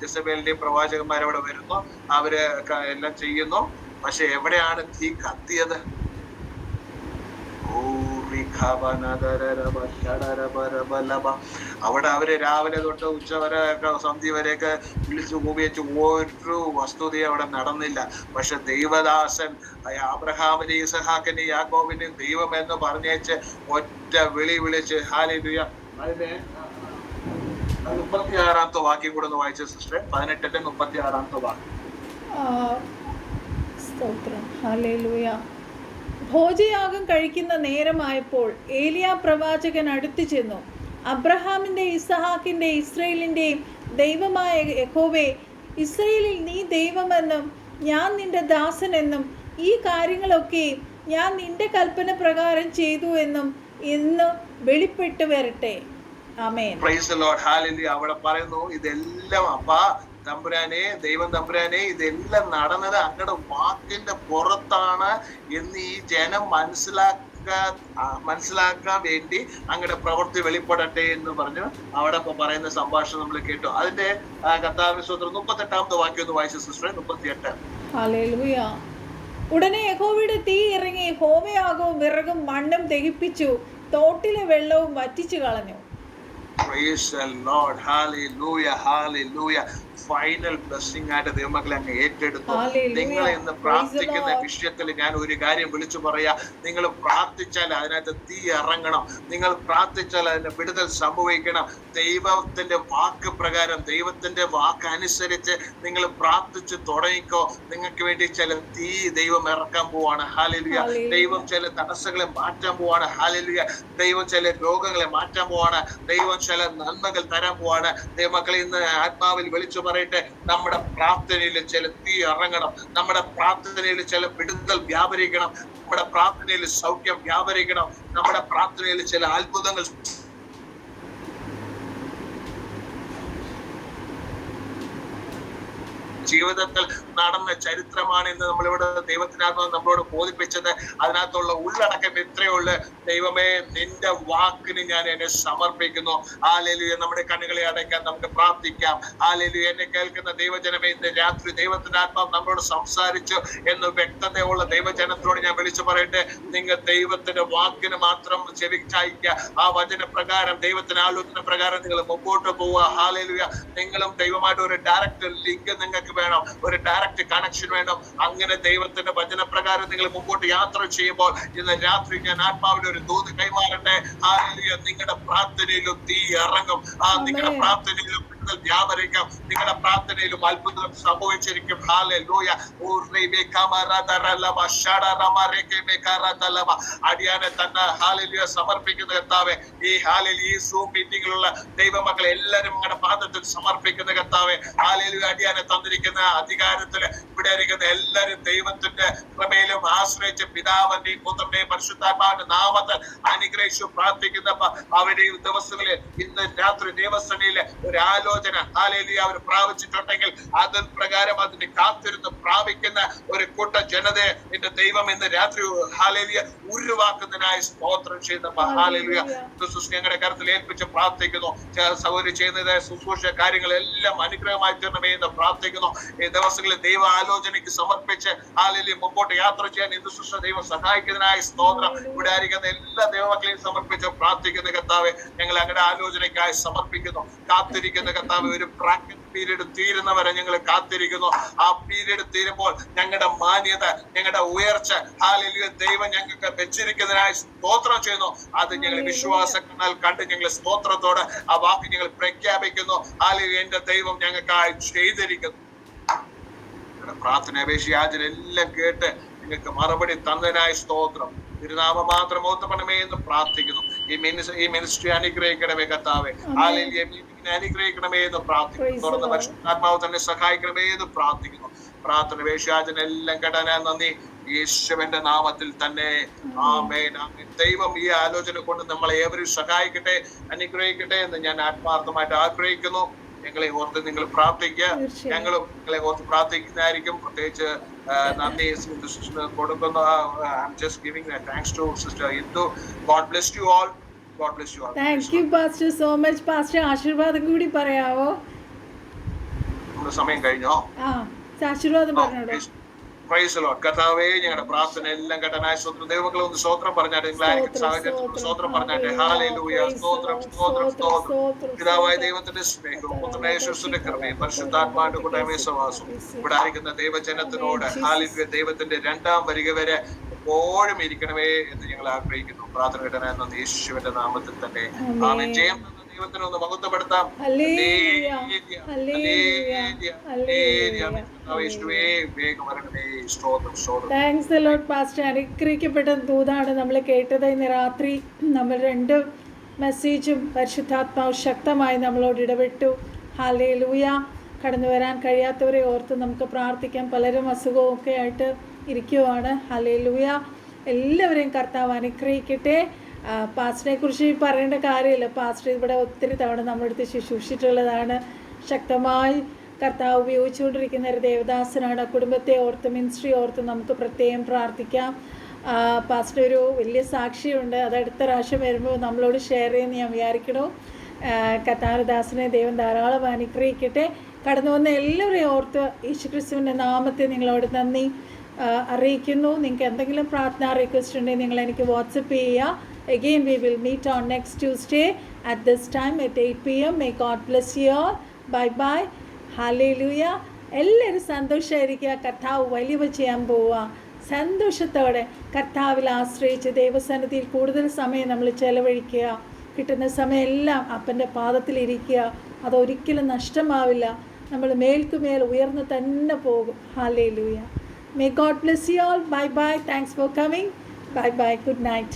ജെസബേലിന്റെയും പ്രവാചകന്മാരവിടെ വരുന്നു, അവര് എല്ലാം ചെയ്യുന്നു. പക്ഷെ എവിടെയാണ് തീ കത്തിയത്? അവിടെ അവര് രാവിലെ തൊട്ട് ഉച്ച വരെ സന്ധ്യ വരെയൊക്കെ വിളിച്ചു കൂപിച്ച് ഒരു വസ്തുതയും അവിടെ നടന്നില്ല. പക്ഷെ ദൈവദാസൻ അബ്രഹാമിനെയും ഇസഹാക്കിനെയും യാക്കോബിനെയും ദൈവം എന്ന് പറഞ്ഞേച്ച് ഒറ്റ വിളിച്ച് ഹല്ലേലൂയ. അതിന് 36-ാമത്തെ വാക്യം കൂടെ ഒന്ന് വായിച്ച സിസ്റ്റർ. 18-ന്റെ 36-ാമത്തെ വാക്യം. സ്തോത്രം. ഹല്ലേലൂയ. ഭോജയാഗം കഴിക്കുന്ന നേരമായപ്പോൾ ഏലിയാ പ്രവാചകൻ അടുത്തു ചെന്നു, അബ്രഹാമിൻ്റെ, ഇസഹാക്കിൻ്റെ, ഇസ്രായേലിൻ്റെയും ദൈവമായ യഹോവേ, ഇസ്രായേലിൽ നീ ദൈവമെന്നും ഞാൻ നിന്റെ ദാസനെന്നും ഈ കാര്യങ്ങളൊക്കെയും ഞാൻ നിന്റെ കൽപ്പന പ്രകാരം ചെയ്തു എന്നും ഇന്ന് വെളിപ്പെട്ട് വരട്ടെ. Amen. Praise the Lord. Hallelujah. അവിടെ പറയുന്നു, ഇതെല്ലാം അപ്പാ തമ്പുരാനെ, ദൈവം തമ്പുരാനെ, ഇതെല്ലാം നടന്നത് അങ്ങയുടെ വാക്കിന്റെ പുറത്താണ് എന്ന് ഈ ജനം മനസ്സിലാക്കാൻ വേണ്ടി അങ്ങയുടെ പ്രവൃത്തി വെളിപ്പെടട്ടെ എന്ന് പറഞ്ഞു അവിടെ പറയുന്ന സംഭാഷണം നമ്മൾ കേട്ടു. അതിന്റെ കർത്താവിന്റെ സ്തോത്രം 38-ാമത്തെ വാക്യം ഒന്ന് വായിച്ച സിസ്റ്റർ. 38. ഹല്ലേലൂയ. ഉടനെ യഹോവയുടെ തീ ഇറങ്ങി യഹോവയാകവും വിറകും മണ്ണും ദഹിപ്പിച്ചു, തോട്ടിലെ വെള്ളവും വറ്റിച്ചു കളഞ്ഞു. Praise the Lord. Hallelujah. Hallelujah. Final blessing ആയിട്ട് ദൈവമക്കളെ അങ്ങ് ഏറ്റെടുത്തു. നിങ്ങൾ ഇന്ന് പ്രാർത്ഥിക്കുന്ന വിഷയത്തിൽ ഞാൻ ഒരു കാര്യം വിളിച്ചു പറയാ, നിങ്ങൾ പ്രാർത്ഥിച്ചാൽ അതിനകത്ത് തീ ഇറങ്ങണം. നിങ്ങൾ പ്രാർത്ഥിച്ചാൽ അതിന്റെ വിടുതൽ സംഭവിക്കണം. ദൈവത്തിന്റെ വാക്ക് പ്രകാരം, ദൈവത്തിന്റെ വാക്ക് അനുസരിച്ച് നിങ്ങൾ പ്രാർത്ഥിച്ചു തുടങ്ങിക്കോ. നിങ്ങൾക്ക് വേണ്ടി ചില തീ ദൈവം ഇറക്കാൻ പോവാണ്. ഹല്ലേലൂയ. ദൈവം ചില തടസ്സങ്ങളെ മാറ്റാൻ പോവാണ്. ഹല്ലേലൂയ. ദൈവം ചില രോഗങ്ങളെ മാറ്റാൻ പോവാണ്. ദൈവം ചില നന്മകൾ തരാൻ പോവാണ്. ദൈവമക്കളെ ഇന്ന് ആത്മാവിൽ വിളിച്ചു പറയട്ടെ, നമ്മുടെ പ്രാർത്ഥനയിൽ ചില തീ ഇറങ്ങണം. നമ്മുടെ പ്രാർത്ഥനയിൽ ചില വിടുതൽ വ്യാപരിക്കണം. നമ്മുടെ പ്രാർത്ഥനയിൽ സൗഖ്യം വ്യാപരിക്കണം. നമ്മുടെ പ്രാർത്ഥനയിൽ ചില അത്ഭുതങ്ങൾ ജീവിതത്തിൽ നടന്ന ചരിത്രമാണ് ഇന്ന് നമ്മളിവിടെ ദൈവത്തിനകത്ത് നമ്മളോട് ബോധിപ്പിച്ചത്. അതിനകത്തുള്ള ഉള്ളടക്കം എത്രയുള്ള ദൈവമേ, നിന്റെ വാക്കിന് ഞാൻ എന്നെ സമർപ്പിക്കുന്നു. ഹല്ലേലൂയ. നമ്മുടെ കണ്ണുകളെ അടയ്ക്കാൻ നമുക്ക് പ്രാർത്ഥിക്കാം. ഹല്ലേലൂയ. എന്നെ കേൾക്കുന്ന ദൈവജനമേ, ഇന്ന് രാത്രി ദൈവത്തിന്റെ ആത്മാവ് നമ്മളോട് സംസാരിച്ചു എന്ന് വ്യക്തതയുള്ള ദൈവജനത്തോട് ഞാൻ വിളിച്ചു പറയട്ടെ, നിങ്ങൾ ദൈവത്തിന്റെ വാക്കിന് മാത്രം ചെവിച്ചായിക്കുക. ആ വചനപ്രകാരം, ദൈവത്തിന്റെ ആലോചന പ്രകാരം നിങ്ങൾ മുമ്പോട്ട് പോവുക. ഹല്ലേലൂയ. നിങ്ങളും ദൈവമായിട്ട് ഒരു ഡയറക്റ്റ് ലിങ്ക് നിങ്ങൾക്ക് വേണം, ഒരു ഡയറക്റ്റ് കണക്ഷൻ വേണം. അങ്ങനെ ദൈവത്തിന്റെ വചനപ്രകാരം നിങ്ങൾ മുമ്പോട്ട് യാത്ര ചെയ്യുമ്പോൾ ഇന്ന് രാത്രി ഞാൻ ആത്മാവിന്റെ ഒരു ദൂത് കൈമാറട്ടെ. ഹല്ലേലൂയ. നിങ്ങളുടെ പ്രാർത്ഥനയിലും തീ ഇറങ്ങും. നിങ്ങളുടെ പ്രാർത്ഥനയിലും വ്യാപരിക്കാം. നിങ്ങളുടെ പ്രാർത്ഥനയിലും അത്ഭുതം സംഭവിച്ചിരിക്കും. ഹല്ലേലൂയ. അടിയാനെ തന്നെ ഹല്ലേലൂയ സമർപ്പിക്കുന്ന കർത്താവേ, ഈ ഹല്ലേലൂയ ഈ സൂം മീറ്റിംഗിലുള്ള ദൈവമക്കളെ എല്ലാവരും നിങ്ങളുടെ പാദത്തിൽ സമർപ്പിക്കുന്ന കർത്താവേ, ഹല്ലേലൂയ അടിയാനെ തന്നിരിക്കുന്ന അധികാരത്തിൽ ഇവിടെ ഇരിക്കുന്ന എല്ലാവരും ദൈവത്തിന്റെ കൃപയിലും ആശ്രയിച്ച് പിതാവിന്റെയും പുത്രന്റെയും പരിശുദ്ധാത്മാവിന്റെ നാമത്തിൽ അനുഗ്രഹിച്ചു പ്രാർത്ഥിക്കുന്ന അവരുടെ ദിവസങ്ങളിൽ ഇന്ന് രാത്രി ദേവസഭയിലെ ഒരു ആലോചന ഹല്ലേലൂയ അവർ പ്രാപിച്ചിട്ടുണ്ടെങ്കിൽ അതിൻ പ്രകാരം അതിന് കാത്തിരുന്ന് പ്രാപിക്കുന്ന ഒരു കൂട്ട ജനതയെ എന്റെ ദൈവം ഇന്ന് രാത്രി ഹല്ലേലൂയ ഉരുവാക്കുന്നതിനായി സ്തോത്രം ചെയ്യുന്ന ഹല്ലേലൂയ ഞങ്ങളുടെ കരത്തിൽ ഏൽപ്പിച്ച് പ്രാർത്ഥിക്കുന്നു. സൗകര്യം ചെയ്യുന്നത് ശുശ്രൂഷ കാര്യങ്ങളെല്ലാം അനുഗ്രഹമായി തീർന്നമേ എന്ന് പ്രാർത്ഥിക്കുന്നു. ഈ ദിവസങ്ങളിൽ ദൈവ ആലോചനയ്ക്ക് സമർപ്പിച്ച് ഹല്ലേലൂയ മുമ്പോട്ട് യാത്ര ചെയ്യാൻ ഇന്ന് ശുശ്രൂഷ ദൈവം സഹായിക്കുന്നതിനായി സ്തോത്രം. ഇവിടെ ആയിരിക്കുന്ന എല്ലാ ദൈവമക്കളെയും സമർപ്പിച്ച് പ്രാർത്ഥിക്കുന്ന കർത്താവെ, ഞങ്ങൾ അങ്ങയുടെ ആലോചനയ്ക്കായി സമർപ്പിക്കുന്നു. കാത്തിരിക്കുന്ന കർത്താവ്, ഒരു ബ്രാക്കറ്റ് പീരീഡ് തീരുന്നവരെ ഞങ്ങൾ കാത്തിരിക്കുന്നു. ആ പീരീഡ് തീരുമ്പോൾ ഞങ്ങളുടെ മാന്യത, ഞങ്ങളുടെ ഉയർച്ച ഹല്ലേലൂയ ദൈവം ഞങ്ങൾക്ക് വെച്ചിരിക്കുന്നതിനായി സ്തോത്രം ചെയ്യുന്നു. അത് ഞങ്ങൾ വിശ്വാസത്താൽ കണ്ട് ഞങ്ങൾ സ്തോത്രത്തോടെ ആ വാക്ക് ഞങ്ങൾ പ്രഖ്യാപിക്കുന്നു. ഹല്ലേലൂയ എന്റെ ദൈവം ഞങ്ങൾക്കായി ചെയ്തിരിക്കുന്നു. പ്രാർത്ഥന അപേക്ഷ യാചന എല്ലാം കേട്ട് നിങ്ങൾക്ക് മറുപടി തന്നതിനായി സ്തോത്രം. തിരുനാമം മാത്രം ഓർത്തപ്പണമേ എന്ന് പ്രാർത്ഥിക്കുന്നു. ഈ മിനിസ്ട്രി അനുഗ്രഹിക്കണമേ കർത്താവേ. ഹല്ലേലൂയ അനുഗ്രഹിക്കണമേ എന്ന് പ്രാർത്ഥിക്കുന്നു. തുറന്ന് പരിശുദ്ധാത്മാവ് തന്നെ സഹായിക്കണമേ എന്ന് പ്രാർത്ഥിക്കുന്നു. പ്രാർത്ഥന വേശ്യാചന എല്ലാം കേട്ടാൻ നന്ദി. യേശുവിന്റെ നാമത്തിൽ തന്നെ ആമേൻ. ദൈവം ഈ ആലോചന കൊണ്ട് നമ്മളെ ഏവരും സഹായിക്കട്ടെ, അനുഗ്രഹിക്കട്ടെ എന്ന് ഞാൻ ആത്മാർത്ഥമായിട്ട് ആഗ്രഹിക്കുന്നു. ഞങ്ങളെ ഓർത്ത് നിങ്ങൾ പ്രാർത്ഥിക്കുക, ഞങ്ങളും നിങ്ങളെ ഓർത്ത് പ്രാർത്ഥിക്കുന്നതായിരിക്കും. പ്രത്യേകിച്ച് നന്ദി കൊടുക്കുന്നു. I'm just giving thanks to Sister Indu. God bless you all. God bless you all. Thank you Pastor so much. Pastor ആശീർവാദം കൂടി പറയാവോ? നമ്മുടെ സമയം കഴിഞ്ഞോ? ആശീർവാദം പറഞ്ഞോളൂ. Praise the Lord. കർത്താവേ, ഞങ്ങളുടെ പ്രാർത്ഥന എല്ലാം കേട്ടനായ സ്വന്തം ദൈവങ്ങളെ ഒന്ന് സ്തോത്രം പറഞ്ഞാട്ടെ. നിങ്ങളായിരിക്കും സാഹചര്യത്തിൽ സ്തോത്രം പറഞ്ഞാട്ടെ. ഹല്ലേലൂയ. സ്തോത്രം സ്തോത്രം സ്തോത്രം. പിതാവായ ദൈവത്തിന്റെ സ്നേഹവും പുത്രനായ യേശുവിന്റെ കൃപയും പരിശുദ്ധാത്മാവിന്റെ കൂട്ടായ്മയും സഹവാസവും ഇവിടെ ആയിരിക്കുന്ന ദൈവജനത്തിനോട് ഹല്ലേലൂയ ദൈവത്തിന്റെ രണ്ടാം വരിക വരെ എപ്പോഴും ഇരിക്കണമേ എന്ന് ഞങ്ങൾ ആഗ്രഹിക്കുന്നു. പ്രാർത്ഥന കേട്ടനായ നന്ദി യേശുവിന്റെ നാമത്തിൽ തന്നെ ആമേൻ. ജയം ദൈവത്തിനെ ഒന്ന് മഹത്വപ്പെടുത്താം. Thanks the Lord pastor. അനുഗ്രഹിക്കപ്പെട്ട ദൂതാണ് നമ്മൾ കേട്ടത്. ഇന്ന് രാത്രി നമ്മൾ രണ്ട് മെസ്സേജും പരിശുദ്ധാത്മാവ് ശക്തമായി നമ്മളോട് ഇടപെട്ടു. ഹല്ലേലൂയ. കടന്നു വരാൻ കഴിയാത്തവരെ ഓർത്ത് നമുക്ക് പ്രാർത്ഥിക്കാം. പലരും അസുഖവും ഒക്കെ ആയിട്ട് ഇരിക്കുവാണ്. ഹല്ലേലൂയ. എല്ലാവരെയും കർത്താവ് അനുഗ്രഹിക്കട്ടെ. പാസ്റ്ററിനെ കുറിച്ച് പറയേണ്ട കാര്യമില്ല. പാസ്റ്റർ ഇവിടെ ഒത്തിരി തവണ നമ്മളെടുത്ത് ശുശ്രൂഷിച്ചിട്ടുള്ളതാണ്. ശക്തമായി കർത്താവ് ഉപയോഗിച്ചുകൊണ്ടിരിക്കുന്ന ഒരു ദേവദാസനാണ്. കുടുംബത്തെ ഓർത്ത്, മിനിസ്ട്രി ഓർത്ത് നമുക്ക് പ്രത്യേകം പ്രാർത്ഥിക്കാം. പാസ്റ്റർ ഒരു വലിയ സാക്ഷിയുണ്ട്. അത് അടുത്ത പ്രാവശ്യം വരുമ്പോൾ നമ്മളോട് ഷെയർ ചെയ്യുമെന്ന് ഞാൻ വിചാരിക്കണു. കർത്താവദാസനെ ദൈവം ധാരാളം അനുഗ്രഹിക്കട്ടെ. കടന്നു വന്ന എല്ലാവരെയും ഓർത്ത് യേശുക്രിസ്തുവിൻ്റെ നാമത്തെ നിങ്ങളോട് നന്ദി. അറിയിക്കുന്നു. നിങ്ങൾക്ക് എന്തെങ്കിലും പ്രാർത്ഥന റിക്വസ്റ്റ് ഉണ്ടെങ്കിൽ നിങ്ങൾ എനിക്ക് വാട്സപ്പ് ചെയ്യുക. Again we will meet on next Tuesday at this time at 8 p.m. May God bless you all. Bye bye. Hallelujah. എല്ലാവരും സന്തോഷമായിരിക്കുക. കർത്താവ് വലിയവ ചെയ്യാൻ പോവുക. സന്തോഷത്തോടെ കർത്താവിൽ ആശ്രയിച്ച് ദൈവസന്നിധിയിൽ കൂടുതൽ സമയം നമ്മൾ ചെലവഴിക്കുക. കിട്ടുന്ന സമയമെല്ലാം അപ്പൻ്റെ പാദത്തിലിരിക്കുക. അതൊരിക്കലും നഷ്ടമാവില്ല. നമ്മൾ മേൽക്കുമേൽ ഉയർന്നു തന്നെ പോകും. Hallelujah. May God bless you all. Bye bye. Thanks for coming. Bye bye. Good night.